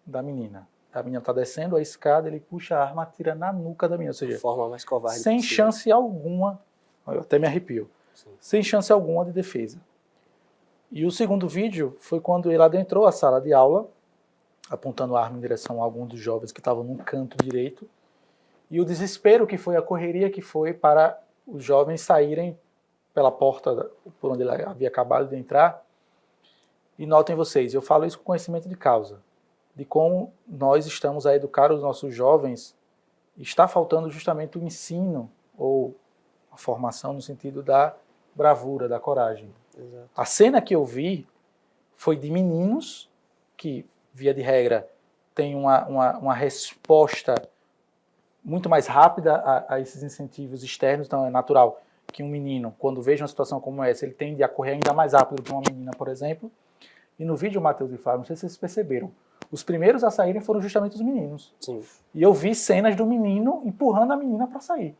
da menina. a menina está descendo a escada, ele puxa a arma, atira na nuca da menina, ou De seja, forma mais covarde sem possível. chance alguma, eu até me arrepio, Sim. sem chance alguma de defesa. E o segundo vídeo foi quando ele adentrou a sala de aula, apontando a arma em direção a algum dos jovens que estavam no canto direito, e o desespero que foi, a correria que foi para os jovens saírem pela porta por onde ele havia acabado de entrar. E notem vocês, eu falo isso com conhecimento de causa, de como nós estamos a educar os nossos jovens, está faltando justamente o ensino ou a formação no sentido da bravura, da coragem. Exato. A cena que eu vi foi de meninos que, via de regra, têm uma resposta muito mais rápida a esses incentivos externos, então é natural que um menino, quando veja uma situação como essa, ele tende a correr ainda mais rápido do que uma menina, por exemplo. E no vídeo, Matheus e Flávio, não sei se vocês perceberam, os primeiros a saírem foram justamente os meninos. Sim. E eu vi cenas do menino empurrando a menina para sair.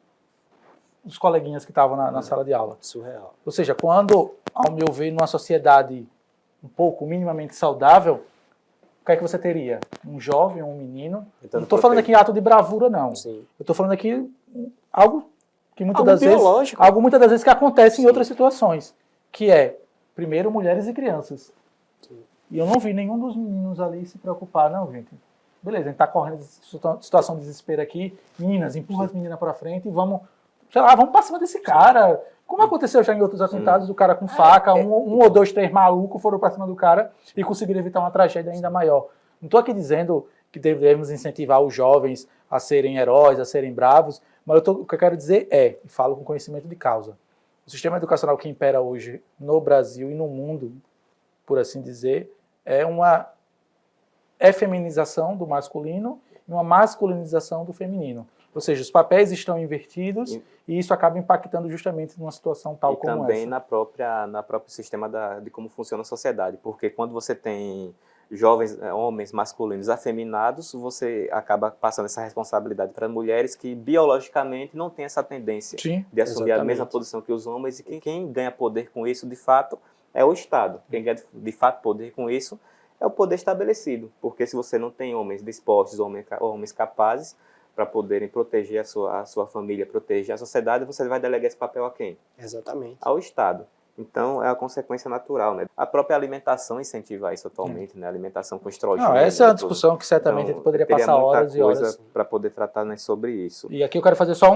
Os coleguinhas que estavam na sala de aula. Surreal. Ou seja, quando, ao meu ver, numa sociedade um pouco minimamente saudável, o que é que você teria? Um jovem, um menino. Então, Não estou falando aqui em ato de bravura, não. Sim. Eu estou falando aqui algo que muitas Algo das vezes, biológico. algo muitas das vezes que acontece em Sim. outras situações, que é, primeiro, mulheres e crianças. Sim. E eu não vi nenhum dos meninos ali se preocupar, não, gente. Beleza, a gente está correndo situação de desespero aqui, meninas, empurra as meninas para frente e vamos, sei lá, vamos para cima desse cara. Como aconteceu já em outros atentados, o cara com faca, um ou dois, três malucos foram para cima do cara e conseguiram evitar uma tragédia ainda maior. Não estou aqui dizendo que devemos incentivar os jovens a serem heróis, a serem bravos, mas o que eu quero dizer é, e falo com conhecimento de causa, o sistema educacional que impera hoje no Brasil e no mundo, por assim dizer, é uma feminização do masculino e uma masculinização do feminino. Ou seja, os papéis estão invertidos e isso acaba impactando justamente numa situação tal e como também essa. na próprio sistema de como funciona a sociedade, porque quando você tem jovens, homens masculinos afeminados, você acaba passando essa responsabilidade para mulheres que biologicamente não têm essa tendência Sim, de assumir a exatamente. mesma posição que os homens, e quem ganha poder com isso, de fato, é o Estado. Quem ganha de fato poder com isso é o poder estabelecido, porque se você não tem homens dispostos, homens capazes para poderem proteger a sua família, proteger a sociedade, você vai delegar esse papel a quem? Exatamente. Ao Estado. Então, é a consequência natural, né? A própria alimentação incentiva isso atualmente, né? A alimentação com estrogênio. Não, essa é uma discussão que certamente a gente poderia teria passar muita horas e horas. coisa para poder tratar, né, sobre isso. E aqui eu quero fazer só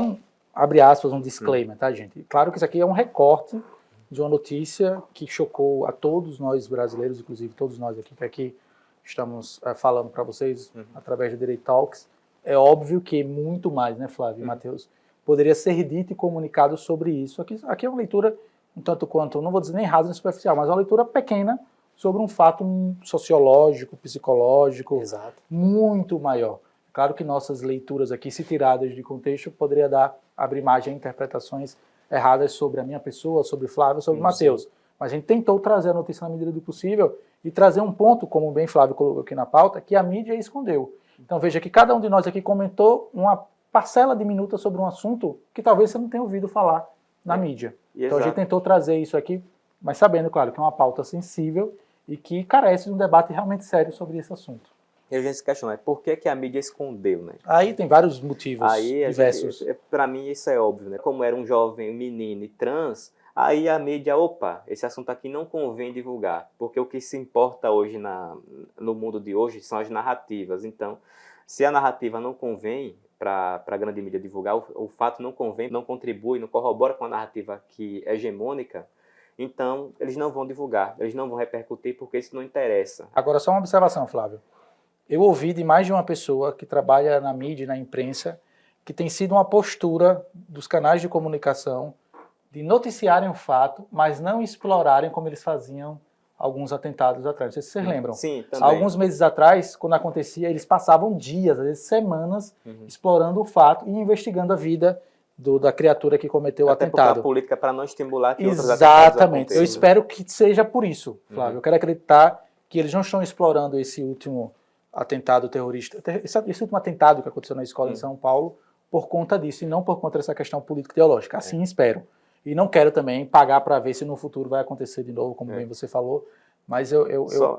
abre aspas, um disclaimer, tá, gente? Claro que isso aqui é um recorte de uma notícia que chocou a todos nós brasileiros, inclusive todos nós aqui que aqui estamos falando para vocês através do Direito Talks. É óbvio que muito mais, né, Flávio e Matheus, poderia ser dito e comunicado sobre isso. Aqui é uma leitura um tanto quanto, não vou dizer nem rasa nem superficial, mas uma leitura pequena sobre um fato sociológico, psicológico, Exato. muito maior. Claro que nossas leituras aqui, se tiradas de contexto, poderia abrir margem a interpretações erradas sobre a minha pessoa, sobre Flávio, sobre Matheus. Mas a gente tentou trazer a notícia na medida do possível e trazer um ponto, como bem Flávio colocou aqui na pauta, que a mídia escondeu. Então veja que cada um de nós aqui comentou uma parcela diminuta sobre um assunto que talvez você não tenha ouvido falar na mídia. Então a gente tentou trazer isso aqui, mas sabendo, claro, que é uma pauta sensível e que carece de um debate realmente sério sobre esse assunto. E a gente se questiona, por que a mídia escondeu, né? Aí tem vários motivos Aí, diversos. Para mim isso é óbvio, né? Como era um jovem, um menino e trans, aí a mídia, opa, esse assunto aqui não convém divulgar, porque o que se importa hoje no mundo de hoje são as narrativas. Então, se a narrativa não convém para a grande mídia divulgar, o fato não convém, não contribui, não corrobora com a narrativa que é hegemônica, então eles não vão divulgar, eles não vão repercutir porque isso não interessa. Agora, só uma observação, Flávio. Eu ouvi de mais de uma pessoa que trabalha na mídia e na imprensa que tem sido uma postura dos canais de comunicação de noticiarem o fato, mas não explorarem como eles faziam alguns atentados atrás. Não sei se vocês lembram. Sim, também. Alguns meses atrás, quando acontecia, eles passavam dias, às vezes semanas, explorando o fato e investigando a vida da criatura que cometeu o Até porque atentado. a política para não estimular que outros atentados Exatamente. aconteçam. Eu espero que seja por isso, Flávio. Eu quero acreditar que eles não estão explorando esse último atentado terrorista, esse último atentado que aconteceu na escola em São Paulo, por conta disso, e não por conta dessa questão político-ideológica. Assim espero. E não quero também pagar para ver se no futuro vai acontecer de novo, como bem você falou, mas eu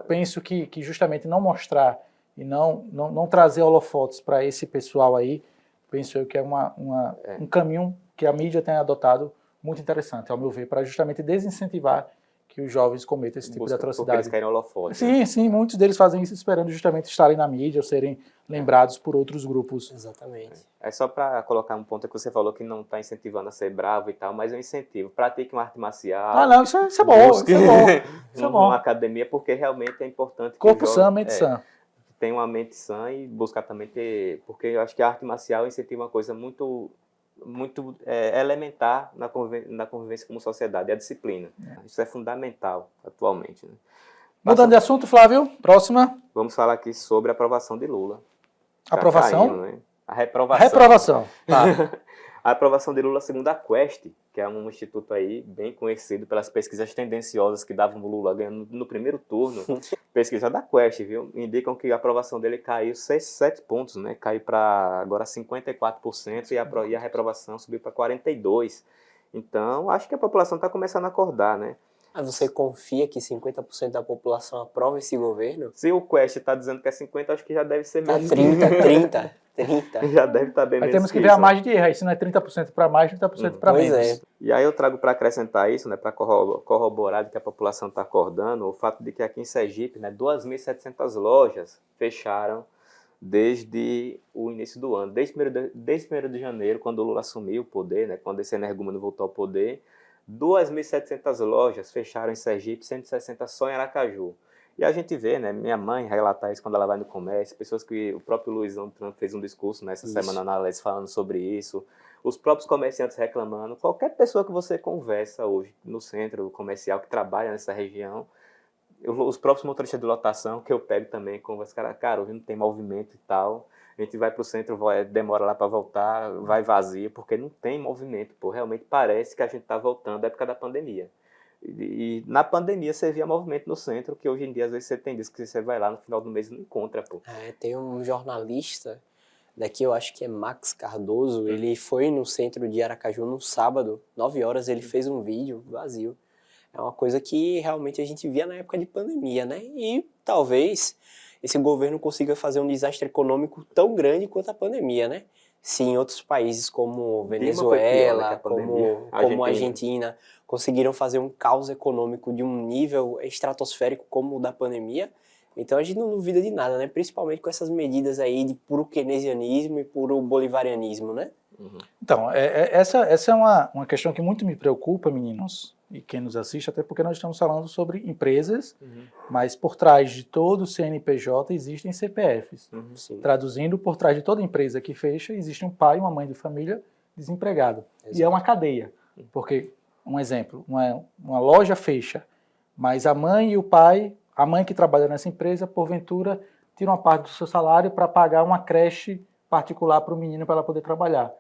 penso que justamente não mostrar e não trazer holofotes para esse pessoal aí, penso eu que é um caminho que a mídia tem adotado muito interessante, ao meu ver, para justamente desincentivar que os jovens cometam esse tipo de Porque atrocidade. eles querem holofote. Né? Sim, muitos deles fazem isso esperando justamente estarem na mídia ou serem lembrados por outros grupos. Exatamente. É só para colocar um ponto que você falou que não está incentivando a ser bravo e tal, mas é um incentivo. Pratique uma arte marcial. Ah, não, isso é bom, busque isso é bom. Isso é bom. uma academia, porque realmente é importante que Corpo o sã, jovem mente sã. tenha uma mente sã e buscar também ter... Porque eu acho que a arte marcial incentiva uma coisa muito elementar na convivência como sociedade, é a disciplina. Isso é fundamental atualmente. Né? Mudando de assunto, Flávio, próxima. Vamos falar aqui sobre a aprovação de Lula. Tá Aprovação? caindo, né? A reprovação. Reprovação. Tá. A aprovação de Lula segundo a Quest, que é um instituto aí bem conhecido pelas pesquisas tendenciosas que davam o Lula ganhando no primeiro turno. Pesquisa da Quest, viu? Indicam que a aprovação dele caiu 7 pontos, né? Caiu para agora 54% e a reprovação subiu para 42%. Então, acho que a população está começando a acordar, né? Mas você confia que 50% da população aprova esse governo? Se o Quest está dizendo que é 50%, acho que já deve ser Tá menos. 30. Já deve estar bem Aí menos temos que que ver a isso, né? margem de erro. Aí se não é 30% para mais, 30% para Pois menos. é. E aí eu trago para acrescentar isso, né, para corroborar de que a população está acordando, o fato de que aqui em Sergipe, né, 2.700 lojas fecharam desde o início do ano, desde 1º de janeiro, quando o Lula assumiu o poder, né, quando esse energúmeno voltou ao poder, 2.700 lojas fecharam em Sergipe, 160 só em Aracaju. E a gente vê, né, minha mãe relata isso quando ela vai no comércio, pessoas que o próprio Luizão Trump fez um discurso nessa semana na Alex falando sobre isso, os próprios comerciantes reclamando, qualquer pessoa que você conversa hoje no centro comercial que trabalha nessa região, os próprios motoristas de lotação que eu pego também, converso, cara, hoje não tem movimento e tal, a gente vai pro centro, demora lá para voltar, vai vazio, porque não tem movimento, pô, realmente parece que a gente tá voltando à época da pandemia. E na pandemia você via movimento no centro, que hoje em dia às vezes você tem disso que você vai lá no final do mês e não encontra, pô. Tem um jornalista daqui, eu acho que é Max Cardoso, ele foi no centro de Aracaju no sábado, 9 horas, ele fez um vídeo vazio. É uma coisa que realmente a gente via na época de pandemia, né? E talvez esse governo consiga fazer um desastre econômico tão grande quanto a pandemia, né? Se em outros países como Venezuela, como a Argentina, conseguiram fazer um caos econômico de um nível estratosférico como o da pandemia, então a gente não duvida de nada, né? Principalmente com essas medidas aí de puro keynesianismo e puro bolivarianismo, né? Então, essa é uma questão que muito me preocupa, meninos, e quem nos assiste, até porque nós estamos falando sobre empresas, mas por trás de todo CNPJ existem CPFs. Traduzindo, por trás de toda empresa que fecha, existe um pai e uma mãe de família desempregado. Exato. E é uma cadeia, porque, um exemplo, uma loja fecha, mas a mãe e o pai, a mãe que trabalha nessa empresa, porventura, tira uma parte do seu salário para pagar uma creche particular para o menino para ela poder trabalhar.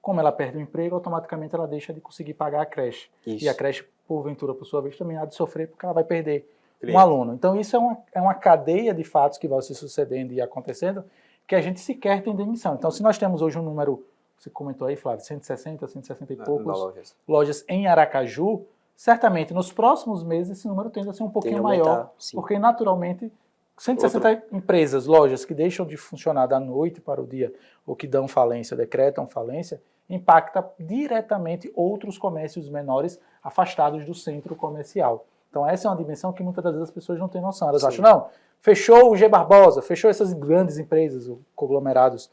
Como ela perde o emprego, automaticamente ela deixa de conseguir pagar a creche. Isso. E a creche, porventura, por sua vez, também há de sofrer porque ela vai perder um aluno. Então, isso é uma cadeia de fatos que vai se sucedendo e acontecendo que a gente sequer tem demissão. Então, se nós temos hoje um número, você comentou aí, Flávio, 160 e poucos lojas em Aracaju, certamente nos próximos meses esse número tende a ser um pouquinho maior, porque naturalmente 160 empresas, lojas que deixam de funcionar da noite para o dia ou que dão falência, decretam falência, impacta diretamente outros comércios menores afastados do centro comercial. Então essa é uma dimensão que muitas das vezes as pessoas não têm noção. Elas acham, não, fechou o G Barbosa, fechou essas grandes empresas, conglomerados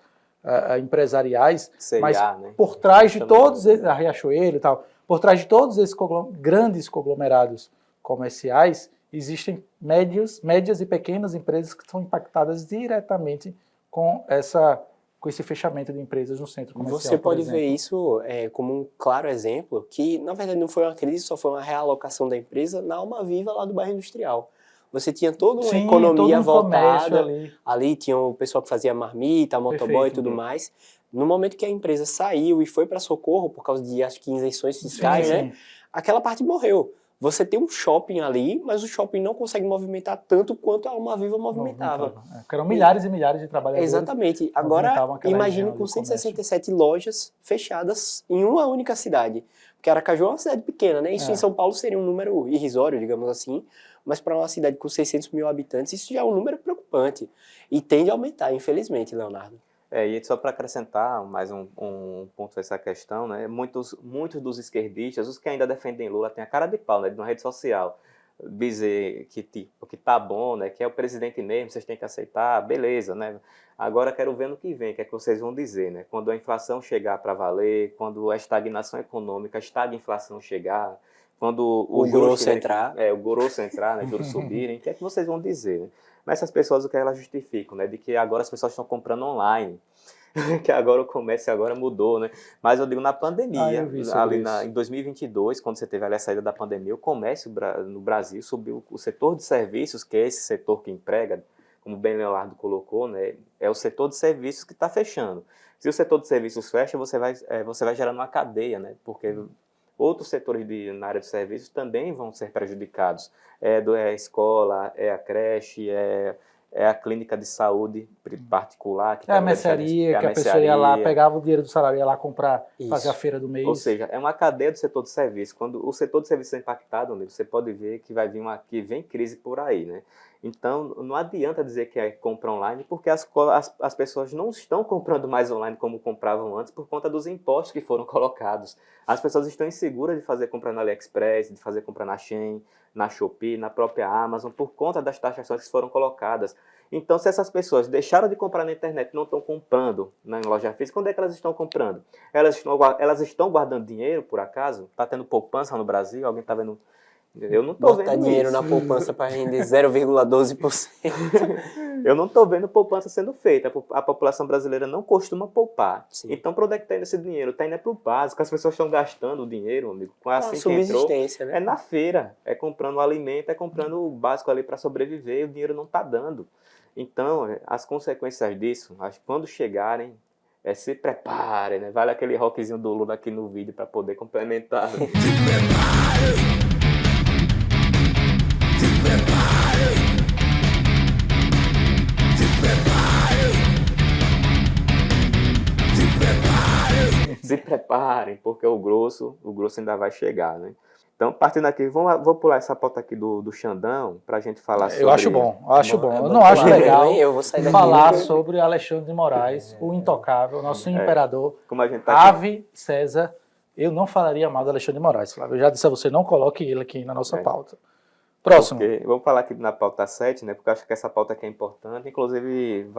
empresariais, mas né? Por trás de todos, a Riachuelo e tal, por trás de todos esses grandes conglomerados comerciais, existem médias e pequenas empresas que são impactadas diretamente com esse fechamento de empresas no centro comercial. Você pode ver isso como um claro exemplo, que na verdade não foi uma crise, só foi uma realocação da empresa na Alma Viva lá do bairro Industrial. Você tinha toda uma economia voltada, ali tinha o pessoal que fazia marmita, motoboy e tudo mais. No momento que a empresa saiu e foi para Socorro, por causa de, acho que, isenções fiscais, né? Aquela parte morreu. você tem um shopping ali, mas o shopping não consegue movimentar tanto quanto a Alma Viva movimentava. Porque eram milhares e milhares de trabalhadores. Exatamente. Agora, movimentavam aquela imagine região com do 167 lojas fechadas em uma única cidade. Porque Aracaju é uma cidade pequena, né? Isso em São Paulo seria um número irrisório, digamos assim. Mas para uma cidade com 600 mil habitantes, isso já é um número preocupante. E tende a aumentar, infelizmente, Leonardo. E só para acrescentar mais um ponto dessa questão, né? Muitos dos esquerdistas, os que ainda defendem Lula, têm a cara de pau, né? Na rede social, dizer que tá bom, né? Que é o presidente mesmo, vocês têm que aceitar, beleza, né? Agora quero ver no que vem, o que é que vocês vão dizer, né? Quando a inflação chegar para valer, quando a estagnação econômica, a estagflação chegar, quando o grosso entrar. O grosso entrar, né? Juros subirem, o que é que vocês vão dizer, né? Mas essas pessoas, o que elas justificam, né? De que agora as pessoas estão comprando online, que agora o comércio agora mudou, né? Mas eu digo, na pandemia, em 2022, quando você teve ali a saída da pandemia, o comércio no Brasil subiu, o setor de serviços, que é esse setor que emprega, como bem Leonardo colocou, né? É o setor de serviços que está fechando. Se o setor de serviços fecha, você vai gerando uma cadeia, né? Porque outros setores na área de serviços também vão ser prejudicados. É a escola, é a creche, é a clínica de saúde particular. Que a mercearia, que a pessoa ia lá, pegava o dinheiro do salário, ia lá comprar, fazer a feira do mês. Ou seja, é uma cadeia do setor de serviço. Quando o setor de serviço é impactado, amigo, você pode ver que vem crise por aí, né? Então, não adianta dizer que é compra online, porque as pessoas não estão comprando mais online como compravam antes por conta dos impostos que foram colocados. As pessoas estão inseguras de fazer compra na AliExpress, de fazer compra na Shein, na Shopee, na própria Amazon, por conta das taxações que foram colocadas. Então, se essas pessoas deixaram de comprar na internet e não estão comprando na loja física, quando é que elas estão comprando? Elas estão guardando dinheiro, por acaso? Está tendo poupança no Brasil? Alguém está vendo? Eu não estou vendo Botar dinheiro isso. na poupança para render 0,12%. Eu não estou vendo poupança sendo feita. A população brasileira não costuma poupar. Sim. Então, para onde é que está indo esse dinheiro? Está indo para o básico. As pessoas estão gastando o dinheiro, amigo. Assim que entrou, né? é na feira. É comprando alimento, é comprando o básico ali para sobreviver. E o dinheiro não está dando. Então, as consequências disso, acho que quando chegarem, se preparem, né? Vale aquele rockzinho do Lula aqui no vídeo para poder complementar. Né? Se preparem, porque o grosso ainda vai chegar, né? Então, partindo aqui, vou pular essa pauta aqui do Xandão para a gente falar sobre... Eu acho bom. Eu não acho legal eu vou sair daqui falar sobre Alexandre de Moraes, o intocável, nosso imperador, como a gente tá Ave César. Eu não falaria mal do Alexandre de Moraes, Flávio. Eu já disse a você, não coloque ele aqui na nossa pauta. Próximo. Vamos falar aqui na pauta 7, né? Porque eu acho que essa pauta aqui é importante. Inclusive,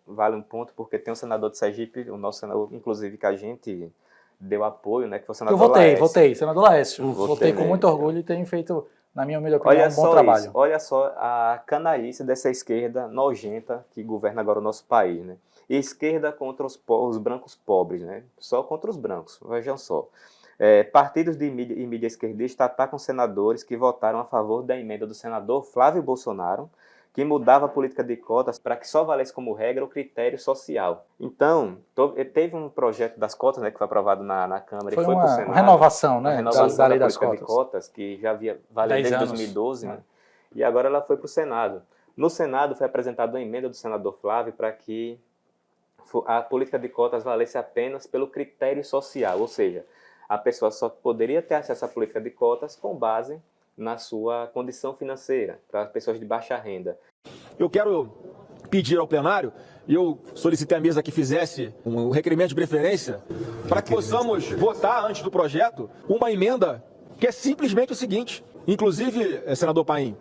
vale um ponto, porque tem um senador de Sergipe, o nosso senador, inclusive, que a gente deu apoio, né? Que foi o senador Laércio. Eu votei, senador Laércio. Votei com né? muito orgulho e tenho feito, na minha humilde opinião, um bom trabalho. Olha só a canalice dessa esquerda nojenta que governa agora o nosso país, né? E esquerda contra os brancos pobres, né? Só contra os brancos, vejam só. Partidos de mídia esquerdista atacam senadores que votaram a favor da emenda do senador Flávio Bolsonaro, que mudava a política de cotas para que só valesse como regra o critério social. Então, teve um projeto das cotas, né, que foi aprovado na Câmara foi e foi para o Senado. Uma renovação, né, uma renovação da lei da das política cotas. de cotas, que já vale desde 2012, né? E agora ela foi para o Senado. No Senado foi apresentada uma emenda do senador Flávio para que a política de cotas valesse apenas pelo critério social, ou seja, a pessoa só poderia ter acesso à política de cotas com base na sua condição financeira, para as pessoas de baixa renda. Eu quero pedir ao plenário, e eu solicitei à mesa que fizesse um requerimento de preferência, para que possamos votar antes do projeto uma emenda que é simplesmente o seguinte. Inclusive, senador Paim,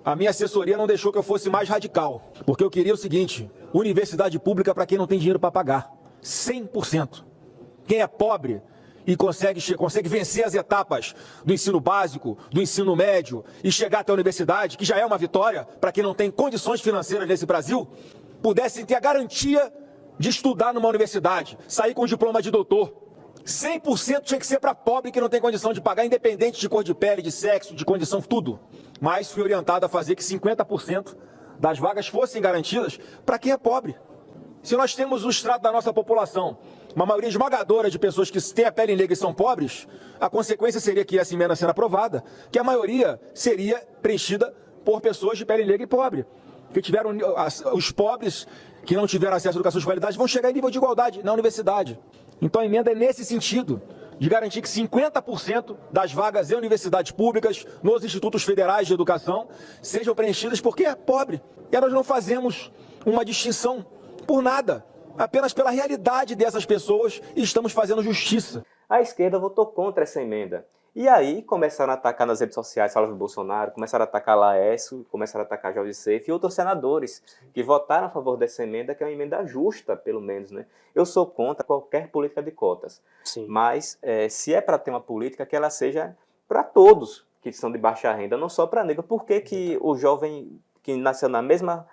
a minha assessoria não deixou que eu fosse mais radical, porque eu queria o seguinte: universidade pública para quem não tem dinheiro para pagar, 100%. Quem é pobre e consegue vencer as etapas do ensino básico, do ensino médio e chegar até a universidade, que já é uma vitória para quem não tem condições financeiras nesse Brasil, pudessem ter a garantia de estudar numa universidade, sair com diploma de doutor. 100% tinha que ser para pobre que não tem condição de pagar, independente de cor de pele, de sexo, de condição, tudo. Mas fui orientado a fazer que 50% das vagas fossem garantidas para quem é pobre. Se nós temos o extrato da nossa população, uma maioria esmagadora de pessoas que têm a pele negra e são pobres, a consequência seria que essa emenda sendo aprovada, que a maioria seria preenchida por pessoas de pele negra e pobre. Que tiveram, os pobres que não tiveram acesso à educação de qualidade vão chegar em nível de igualdade na universidade. Então a emenda é nesse sentido, de garantir que 50% das vagas em universidades públicas, nos institutos federais de educação, sejam preenchidas porque é pobre. E nós não fazemos uma distinção por nada, apenas pela realidade dessas pessoas, e estamos fazendo justiça. A esquerda votou contra essa emenda. E aí começaram a atacar nas redes sociais Flávio Bolsonaro, começaram a atacar Laércio, começaram a atacar Jorge Seife e outros senadores que votaram a favor dessa emenda, que é uma emenda justa, pelo menos, né? Eu sou contra qualquer política de cotas, Sim. mas se é para ter uma política, que ela seja para todos que são de baixa renda, não só para negro. Por que que o jovem que nasceu na mesma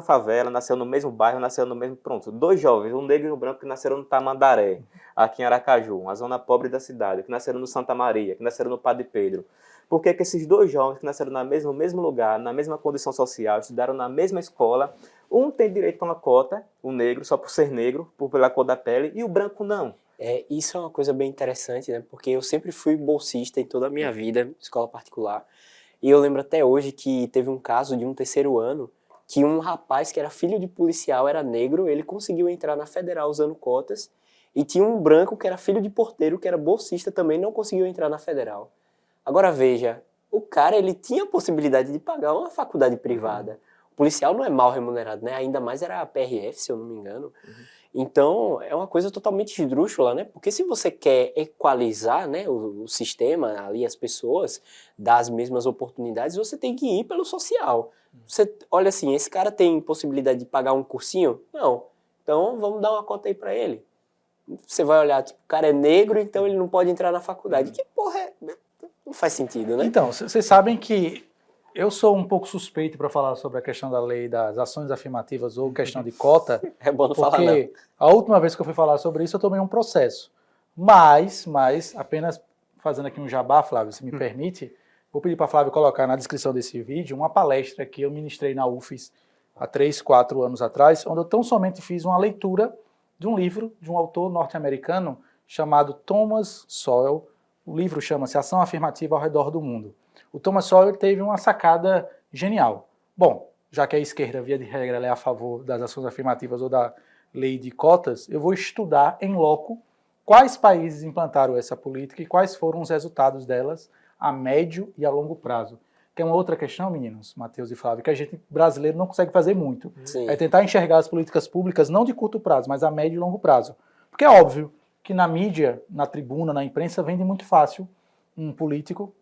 favela, nasceu no mesmo bairro, nasceu no mesmo... Pronto, dois jovens, um negro e um branco, que nasceram no Tamandaré, aqui em Aracaju, uma zona pobre da cidade, que nasceram no Santa Maria, que nasceram no Padre Pedro. Por que que esses dois jovens que nasceram no mesmo lugar, na mesma condição social, estudaram na mesma escola, um tem direito a uma cota, o negro, só por ser negro, pela cor da pele, e o branco não? Isso é uma coisa bem interessante, né? Porque eu sempre fui bolsista em toda a minha vida, escola particular, e eu lembro até hoje que teve um caso de um terceiro ano, que um rapaz que era filho de policial, era negro, ele conseguiu entrar na federal usando cotas, e tinha um branco que era filho de porteiro, que era bolsista também, não conseguiu entrar na federal. Agora veja, o cara ele tinha a possibilidade de pagar uma faculdade privada. O policial não é mal remunerado, né? Ainda mais era a PRF, se eu não me engano. Então, é uma coisa totalmente esdrúxula, né? Porque se você quer equalizar, né, o sistema, ali as pessoas, dar as mesmas oportunidades, você tem que ir pelo social. Você olha assim, esse cara tem possibilidade de pagar um cursinho? Não. Então, vamos dar uma cota aí pra ele. Você vai olhar, tipo, o cara é negro, então ele não pode entrar na faculdade. Que porra é? Não faz sentido, né? Então, vocês sabem que eu sou um pouco suspeito para falar sobre a questão da lei das ações afirmativas ou questão de cota, É bom não falar, não. porque a última vez que eu fui falar sobre isso eu tomei um processo. Mas, apenas fazendo aqui um jabá, Flávio, se me permite, vou pedir para Flávio colocar na descrição desse vídeo uma palestra que eu ministrei na UFES há 3, 4 anos atrás, onde eu tão somente fiz uma leitura de um livro de um autor norte-americano chamado Thomas Sowell. O livro chama-se Ação Afirmativa ao Redor do Mundo. O Thomas Sowell teve uma sacada genial. Bom, já que a esquerda, via de regra, ela é a favor das ações afirmativas ou da lei de cotas, eu vou estudar em loco quais países implantaram essa política e quais foram os resultados delas a médio e a longo prazo. Que é uma outra questão, meninos, Matheus e Flávio, que a gente brasileiro não consegue fazer muito. Sim. É tentar enxergar as políticas públicas não de curto prazo, mas a médio e longo prazo. Porque é óbvio que na mídia, na tribuna, na imprensa, vende muito fácil um político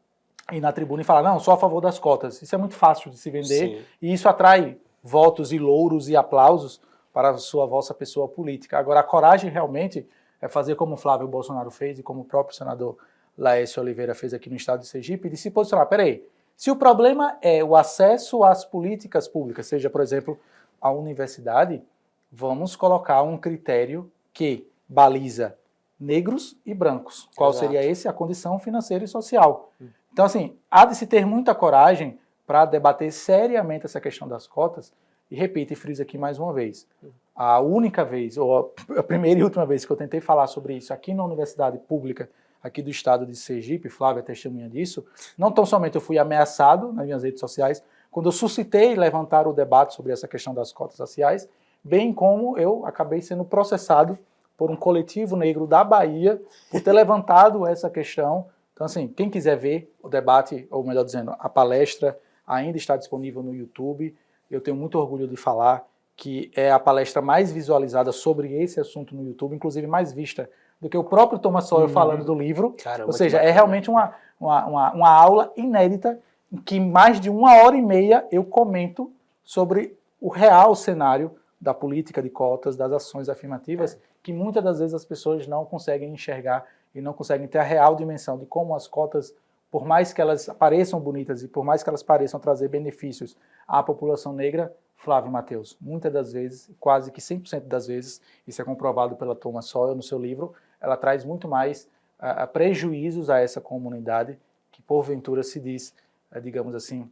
ir na tribuna e falar, não, sou a favor das cotas. Isso é muito fácil de se vender. Sim. E isso atrai votos e louros e aplausos para a vossa pessoa política. Agora, a coragem realmente é fazer como o Flávio Bolsonaro fez e como o próprio senador Laércio Oliveira fez aqui no estado de Sergipe, de se posicionar. Peraí, se o problema é o acesso às políticas públicas, seja, por exemplo, a universidade, vamos colocar um critério que baliza negros e brancos. Qual Exato. seria esse? A condição financeira e social. Então, assim, há de se ter muita coragem para debater seriamente essa questão das cotas. E repito e friso aqui mais uma vez. A única vez, ou a primeira e última vez que eu tentei falar sobre isso aqui na universidade pública, aqui do estado de Sergipe, Flávia é testemunha disso, não tão somente eu fui ameaçado nas minhas redes sociais, quando eu suscitei levantar o debate sobre essa questão das cotas raciais, bem como eu acabei sendo processado por um coletivo negro da Bahia por ter levantado essa questão. Então, assim, quem quiser ver o debate, ou melhor dizendo, a palestra ainda está disponível no YouTube. Eu tenho muito orgulho de falar que é a palestra mais visualizada sobre esse assunto no YouTube, inclusive mais vista do que o próprio Thomas Sowell falando do livro. Caramba, ou seja, que é bacana. realmente uma aula inédita em que mais de 1h30 eu comento sobre o real cenário da política de cotas, das ações afirmativas, que muitas das vezes as pessoas não conseguem enxergar e não conseguem ter a real dimensão de como as cotas, por mais que elas pareçam bonitas e por mais que elas pareçam trazer benefícios à população negra, Flávio e Matheus, muitas das vezes, quase que 100% das vezes, isso é comprovado pela Thomas Sowell no seu livro, ela traz muito mais prejuízos a essa comunidade que porventura se diz, digamos assim,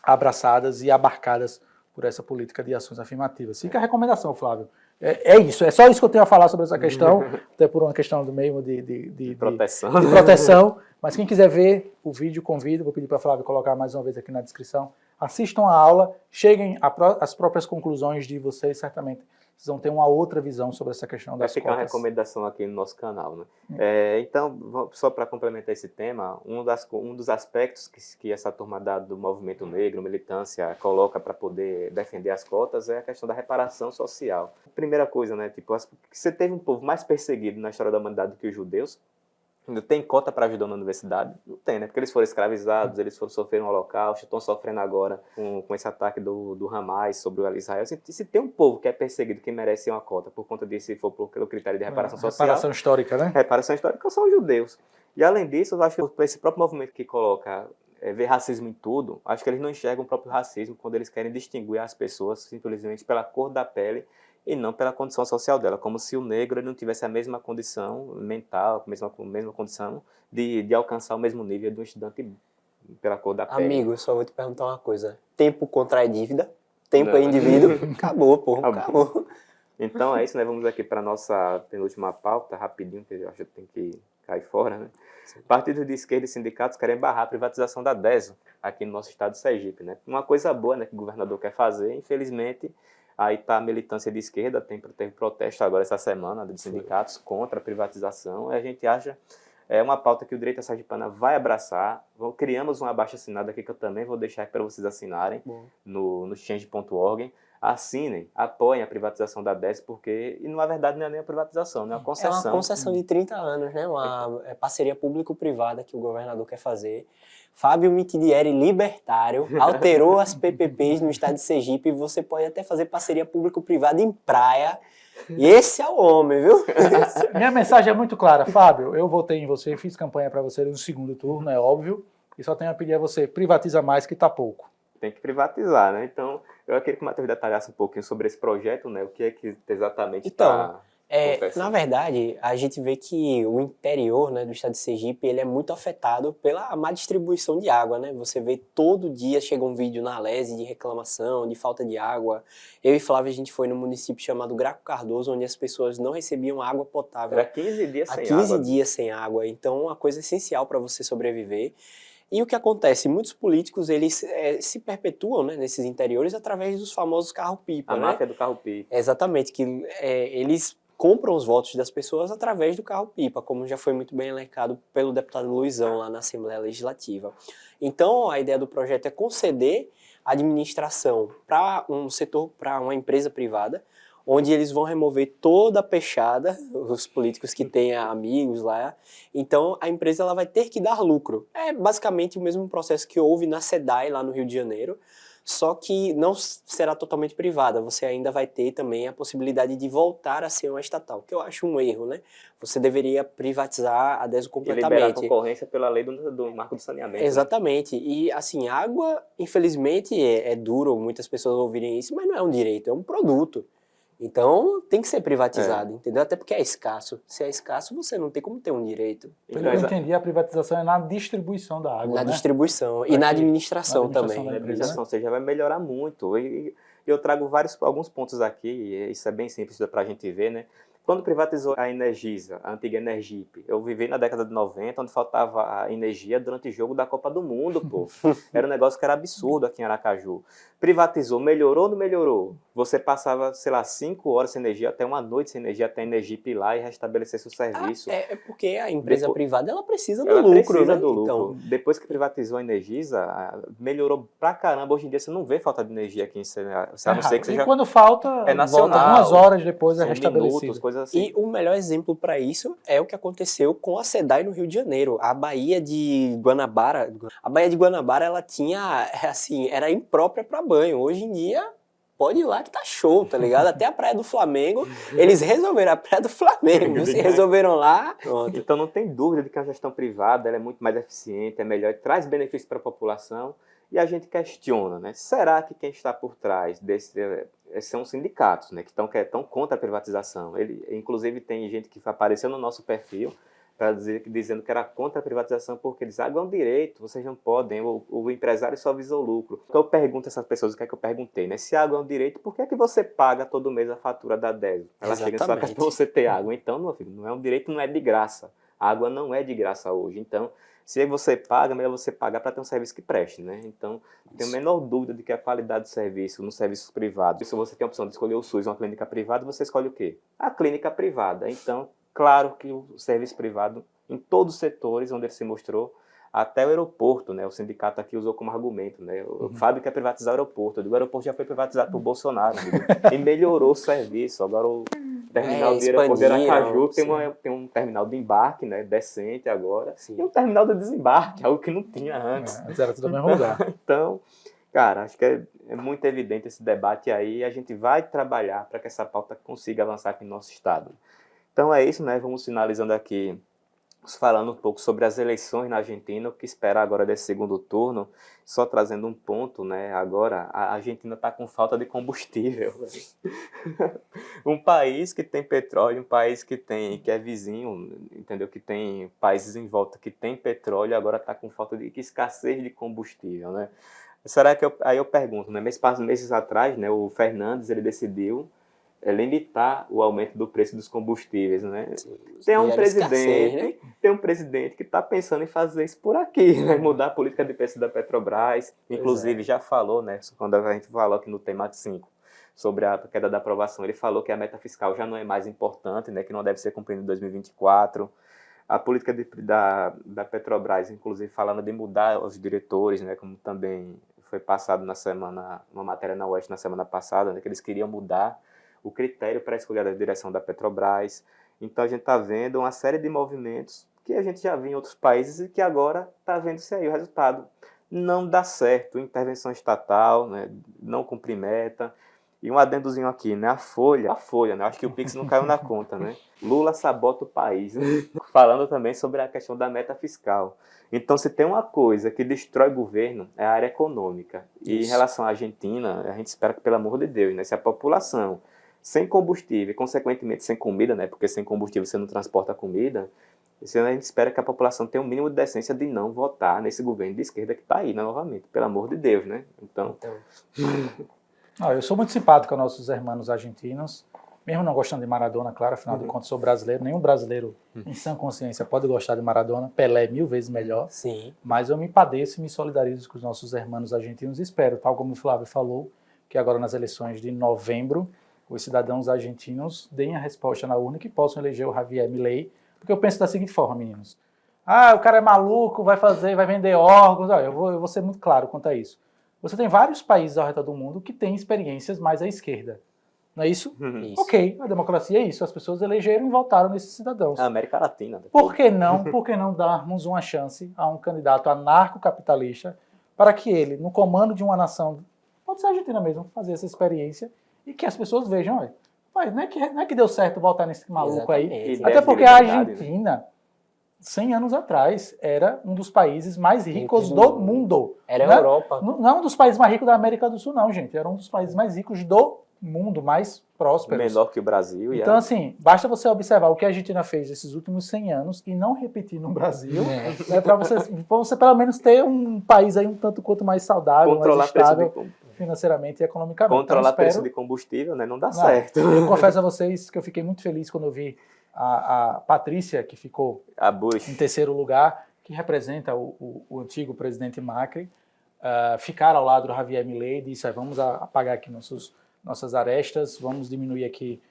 abraçadas e abarcadas por essa política de ações afirmativas. Fica a recomendação, Flávio. É isso, é só isso que eu tenho a falar sobre essa questão, até por uma questão do mesmo de Proteção. de proteção. Mas quem quiser ver o vídeo, convido, vou pedir para a Flávio colocar mais uma vez aqui na descrição. Assistam a aula, cheguem às próprias conclusões de vocês, certamente. Vocês vão ter uma outra visão sobre essa questão Vai das ficar uma cotas. recomendação aqui no nosso canal, né? Então, só para complementar esse tema, um dos aspectos que essa turma do movimento negro, militância, coloca para poder defender as cotas é a questão da reparação social. Primeira coisa, né? Tipo, você teve um povo mais perseguido na história da humanidade do que os judeus. Tem cota para ajudar na universidade? Não tem, né? Porque eles foram escravizados, eles foram sofrer um holocausto, estão sofrendo agora com esse ataque do Hamas sobre o Israel. Se tem um povo que é perseguido, que merece uma cota por conta disso, se for pelo critério de reparação social... Reparação histórica, né? Reparação histórica são os judeus. E além disso, eu acho que esse próprio movimento que coloca ver racismo em tudo, acho que eles não enxergam o próprio racismo quando eles querem distinguir as pessoas simplesmente pela cor da pele e não pela condição social dela, como se o negro ele não tivesse a mesma condição mental, a mesma condição de alcançar o mesmo nível do estudante pela cor da pele. Amigo, eu só vou te perguntar uma coisa. Tempo contrai dívida, tempo é indivíduo, acabou, pô, acabou. Então é isso, né? Vamos aqui para a nossa penúltima pauta, rapidinho, que eu acho que tem que cair fora, né? Partidos de esquerda e sindicatos querem barrar a privatização da DESO aqui no nosso estado de Sergipe, né? Uma coisa boa, né, que o governador quer fazer, infelizmente, aí está a militância de esquerda, teve protesto agora essa semana de sindicatos contra a privatização, e a gente acha uma pauta que o Direita Sergipana vai abraçar. Criamos uma abaixo-assinada aqui que eu também vou deixar para vocês assinarem no change.org. Assinem, apoiem a privatização da DES, porque, e na verdade não é nem a privatização, né? É uma concessão. É uma concessão de 30 anos, né? Uma parceria público-privada que o governador quer fazer. Fábio Mitidieri, libertário, alterou as PPPs no estado de Sergipe e você pode até fazer parceria público-privada em praia. E esse é o homem, viu? Minha mensagem é muito clara. Fábio, eu votei em você, fiz campanha para você no segundo turno, é óbvio, e só tenho a pedir a você, privatiza mais que tá pouco. Tem que privatizar, né? Então, eu queria que o Matheus detalhasse um pouquinho sobre esse projeto, né? O que é que exatamente está acontecendo. Na verdade, a gente vê que o interior, né, do estado de Sergipe, ele é muito afetado pela má distribuição de água, né? Você vê todo dia, chega um vídeo na Alese de reclamação, de falta de água. Eu e Flávio, a gente foi num município chamado Graco Cardoso, onde as pessoas não recebiam água potável. Era 15 dias sem água. Há 15 água. dias sem água. Então, uma coisa essencial para você sobreviver. E o que acontece? Muitos políticos, eles se perpetuam, né, nesses interiores através dos famosos carro-pipa. A né? máfia do carro-pipa. Exatamente, que eles compram os votos das pessoas através do carro-pipa, como já foi muito bem elencado pelo deputado Luizão lá na Assembleia Legislativa. Então, a ideia do projeto é conceder a administração para um setor, para uma empresa privada, onde eles vão remover toda a peixada, os políticos que têm amigos lá. Então, a empresa ela vai ter que dar lucro. É basicamente o mesmo processo que houve na SEDAI, lá no Rio de Janeiro, só que não será totalmente privada. Você ainda vai ter também a possibilidade de voltar a ser uma estatal, que eu acho um erro, né? Você deveria privatizar a DESO completamente. E liberar a concorrência pela lei do marco do saneamento. Exatamente. Né? E, assim, água, infelizmente, é duro muitas pessoas ouvirem isso, mas não é um direito, é um produto. Então, tem que ser privatizado, entendeu? Até porque é escasso. Se é escasso, você não tem como ter um direito. Pelo que eu entendi, a privatização é na distribuição da água, Na né? distribuição e na administração também. Na administração, ou seja, vai melhorar muito. E eu trago alguns pontos aqui, e isso é bem simples para a gente ver, né? Quando privatizou a Energisa, a antiga Energipe, eu vivi na década de 90, onde faltava a energia durante o jogo da Copa do Mundo, pô. Era um negócio que era absurdo aqui em Aracaju. Privatizou, melhorou ou não melhorou? Você passava, sei lá, 5 horas sem energia, até uma noite sem energia, até a Energipe ir lá e restabelecer seu serviço. É porque a empresa privada, ela precisa do ela lucro, precisa né? do lucro. Então, depois que privatizou a Energisa, melhorou pra caramba. Hoje em dia você não vê falta de energia aqui em Serra, a não ser que E seja... quando falta, É nacional. volta algumas horas depois é são restabelecido. minutos, coisas assim. e o melhor exemplo para isso é o que aconteceu com a SEDAI no Rio de Janeiro. A Baía de Guanabara, ela tinha, assim, era imprópria para banho. Hoje em dia, pode ir lá que tá show, tá ligado? Até a Praia do Flamengo, eles resolveram a Praia do Flamengo, se resolveram lá, pronto. Então não tem dúvida de que a gestão privada ela é muito mais eficiente, é melhor, traz benefícios para a população. E a gente questiona, né? Será que quem está por trás são os sindicatos, né? Que estão contra a privatização? Inclusive tem gente que apareceu no nosso perfil dizendo que era contra a privatização, porque eles água é um direito, vocês não podem, o empresário só visa o lucro. Então eu pergunto a essas pessoas o que é que eu perguntei, né? Se água é um direito, por que é que você paga todo mês a fatura da DESO? Ela chega na sua casa para você ter água. Então, meu filho, não é um direito, não é de graça. A água não é de graça hoje. Então, se você paga, melhor você pagar para ter um serviço que preste, né? Então, não tenho a menor dúvida de que a qualidade do serviço nos serviços privados, se você tem a opção de escolher o SUS ou uma clínica privada, você escolhe o quê? A clínica privada. Então, claro que o serviço privado, em todos os setores onde ele se mostrou, até o aeroporto, né? O sindicato aqui usou como argumento, né? O Fábio quer privatizar o aeroporto. Eu digo, o aeroporto já foi privatizado por Bolsonaro, e melhorou o serviço. Agora o terminal de aeroporto de Aracaju tem um terminal de embarque, né? Decente agora, e um terminal de desembarque, algo que não tinha antes. Antes era tudo no mesmo lugar. Então, cara, acho que é muito evidente esse debate aí, e a gente vai trabalhar para que essa pauta consiga avançar aqui no nosso estado. Então é isso, né? Vamos finalizando aqui, falando um pouco sobre as eleições na Argentina, o que esperar agora desse segundo turno, só trazendo um ponto, né? Agora, a Argentina está com falta de combustível. Um país que tem petróleo, um país que é vizinho, entendeu? Que tem países em volta que tem petróleo, agora está com falta de escassez de combustível, né? Será que aí eu pergunto, né? Meses atrás, né? O Fernandes, ele decidiu limitar o aumento do preço dos combustíveis, né? Tem um presidente que está pensando em fazer isso por aqui, né? Mudar a política de preço da Petrobras, inclusive já falou, né? Quando a gente falou aqui no tema 5 sobre a queda da aprovação, ele falou que a meta fiscal já não é mais importante, né? Que não deve ser cumprida em 2024. A política da Petrobras, inclusive falando de mudar os diretores, né? Como também foi passado uma matéria na Oeste na semana passada, né? Que eles queriam mudar o critério para a escolha da direção da Petrobras. Então a gente está vendo uma série de movimentos que a gente já viu em outros países e que agora está vendo-se aí o resultado. Não dá certo, intervenção estatal, né, não cumprir meta. E um adendozinho aqui, né, a Folha, né, acho que o Pix não caiu na conta, né? Lula sabota o país. Falando também sobre a questão da meta fiscal. Então, se tem uma coisa que destrói o governo, é a área econômica. E em relação à Argentina, a gente espera que, pelo amor de Deus, né, se a população sem combustível e, consequentemente, sem comida, né? Porque sem combustível você não transporta comida. Esse ano a gente espera que a população tenha um mínimo de decência de não votar nesse governo de esquerda que está aí, né, novamente. Pelo amor de Deus, né? Então... Eu sou muito simpático aos nossos irmãos argentinos, mesmo não gostando de Maradona, claro, afinal de contas sou brasileiro, nenhum brasileiro em sã consciência pode gostar de Maradona, Pelé é 1000 vezes melhor. Sim. Mas eu me padeço e me solidarizo com os nossos irmãos argentinos e espero, tal como o Flávio falou, que agora nas eleições de novembro os cidadãos argentinos deem a resposta na urna que possam eleger o Javier Milei, porque eu penso da seguinte forma, meninos. O cara é maluco, vai vender órgãos. Eu vou ser muito claro quanto a isso. Você tem vários países ao redor do mundo que têm experiências mais à esquerda. Não é isso? Isso. Ok, a democracia é isso. As pessoas elegeram e votaram nesses cidadãos. A América Latina. Né? Por que não darmos uma chance a um candidato anarcocapitalista para que ele, no comando de uma nação, pode ser a Argentina mesmo, fazer essa experiência e que as pessoas vejam, não é que deu certo votar nesse maluco aí. Até porque a Argentina, 100 anos atrás, era um dos países mais ricos do mundo. Era né? a Europa. Não é um dos países mais ricos da América do Sul, não, gente. Era um dos países mais ricos do mundo, mais prósperos. Menor que o Brasil. Então, assim, basta você observar o que a Argentina fez nesses últimos 100 anos e não repetir no Brasil, né, para você pelo menos ter um país aí um tanto quanto mais saudável, controlar mais estável financeiramente e economicamente. Controlar então, preço de combustível, né? Não dá certo. Eu confesso a vocês que eu fiquei muito feliz quando eu vi a Patrícia, que ficou em terceiro lugar, que representa o antigo presidente Macri, ficar ao lado do Javier Milei e disse, vamos apagar aqui nossas arestas, vamos diminuir aqui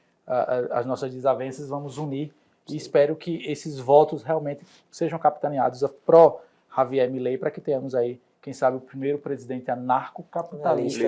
as nossas desavenças, vamos unir. Sim. E espero que esses votos realmente sejam capitaneados pró Javier Milei para que tenhamos aí, quem sabe, o primeiro presidente anarcocapitalista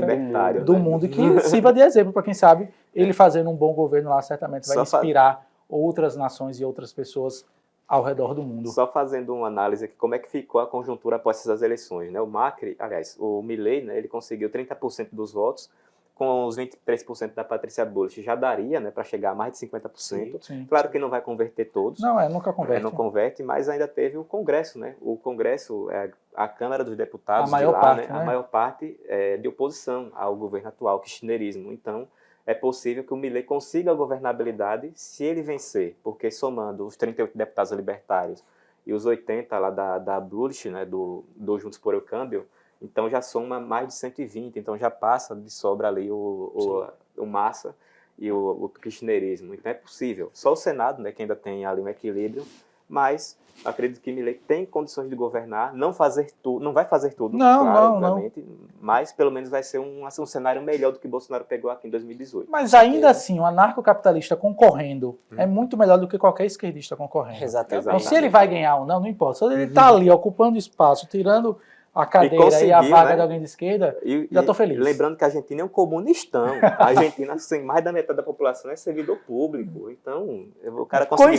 do mundo, que sirva de exemplo para quem sabe, ele fazendo um bom governo lá certamente vai inspirar outras nações e outras pessoas ao redor do mundo. Só fazendo uma análise aqui, como é que ficou a conjuntura após essas eleições, né? O Macri, aliás, o Milei, né, ele conseguiu 30% dos votos, com os 23% da Patrícia Bullrich já daria, né, para chegar a mais de 50%. Sim. Claro que não vai converter todos. Nunca converte. Não converte, mas ainda teve o Congresso, né? O Congresso, a Câmara dos Deputados a maior parte, né? A maior parte é de oposição ao governo atual, kirchnerismo. Então, é possível que o Milei consiga a governabilidade se ele vencer, porque somando os 38 deputados libertários e os 80 lá da Bullish, né, do Juntos por o Câmbio, então já soma mais de 120, então já passa de sobra ali o Massa e o kirchnerismo. Então é possível. Só o Senado, né, que ainda tem ali um equilíbrio, mas acredito que Milei tem condições de governar, não vai fazer tudo, claro, obviamente, mas pelo menos vai ser um cenário melhor do que Bolsonaro pegou aqui em 2018. Mas ainda assim, o anarcocapitalista concorrendo é muito melhor do que qualquer esquerdista concorrendo. Exatamente. Então, se ele vai ganhar ou não importa. Se ele está ali ocupando espaço, tirando a cadeira e a vaga, né, de alguém de esquerda, já estou feliz. Lembrando que a Argentina é um comunistão. A Argentina, assim, mais da metade da população é servidor público. Então, o cara conseguiu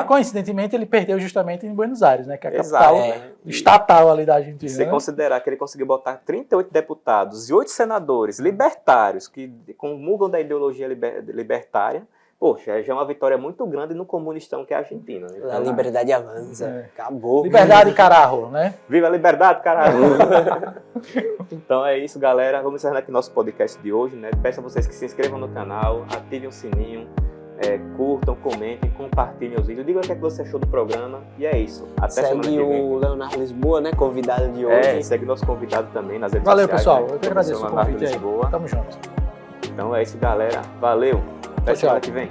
Coincidentemente, ele perdeu justamente em Buenos Aires, né, que é a Exato, capital estatal ali da Argentina. Se né? considerar que ele conseguiu botar 38 deputados e 8 senadores libertários que comungam da ideologia libertária, poxa, já é uma vitória muito grande no comunistão que é a Argentina. Então, A liberdade avança. Acabou. Liberdade, carajo, né? Viva a liberdade, caralho! Então é isso, galera. Vamos encerrando aqui nosso podcast de hoje, né? Peço a vocês que se inscrevam no canal, ativem o sininho, curtam, comentem, compartilhem os vídeos. Digam o que é que você achou do programa. E é isso. Até semana que Segue vem. o Leonardo Lisboa, né? Convidado de hoje. Segue nosso convidado também nas redes Valeu, sociais. pessoal. Né? Eu que agradeço o Leonardo convite aí. Lisboa. Tamo junto. Então é isso, galera. Valeu. Até Tchau, semana tchau. que vem.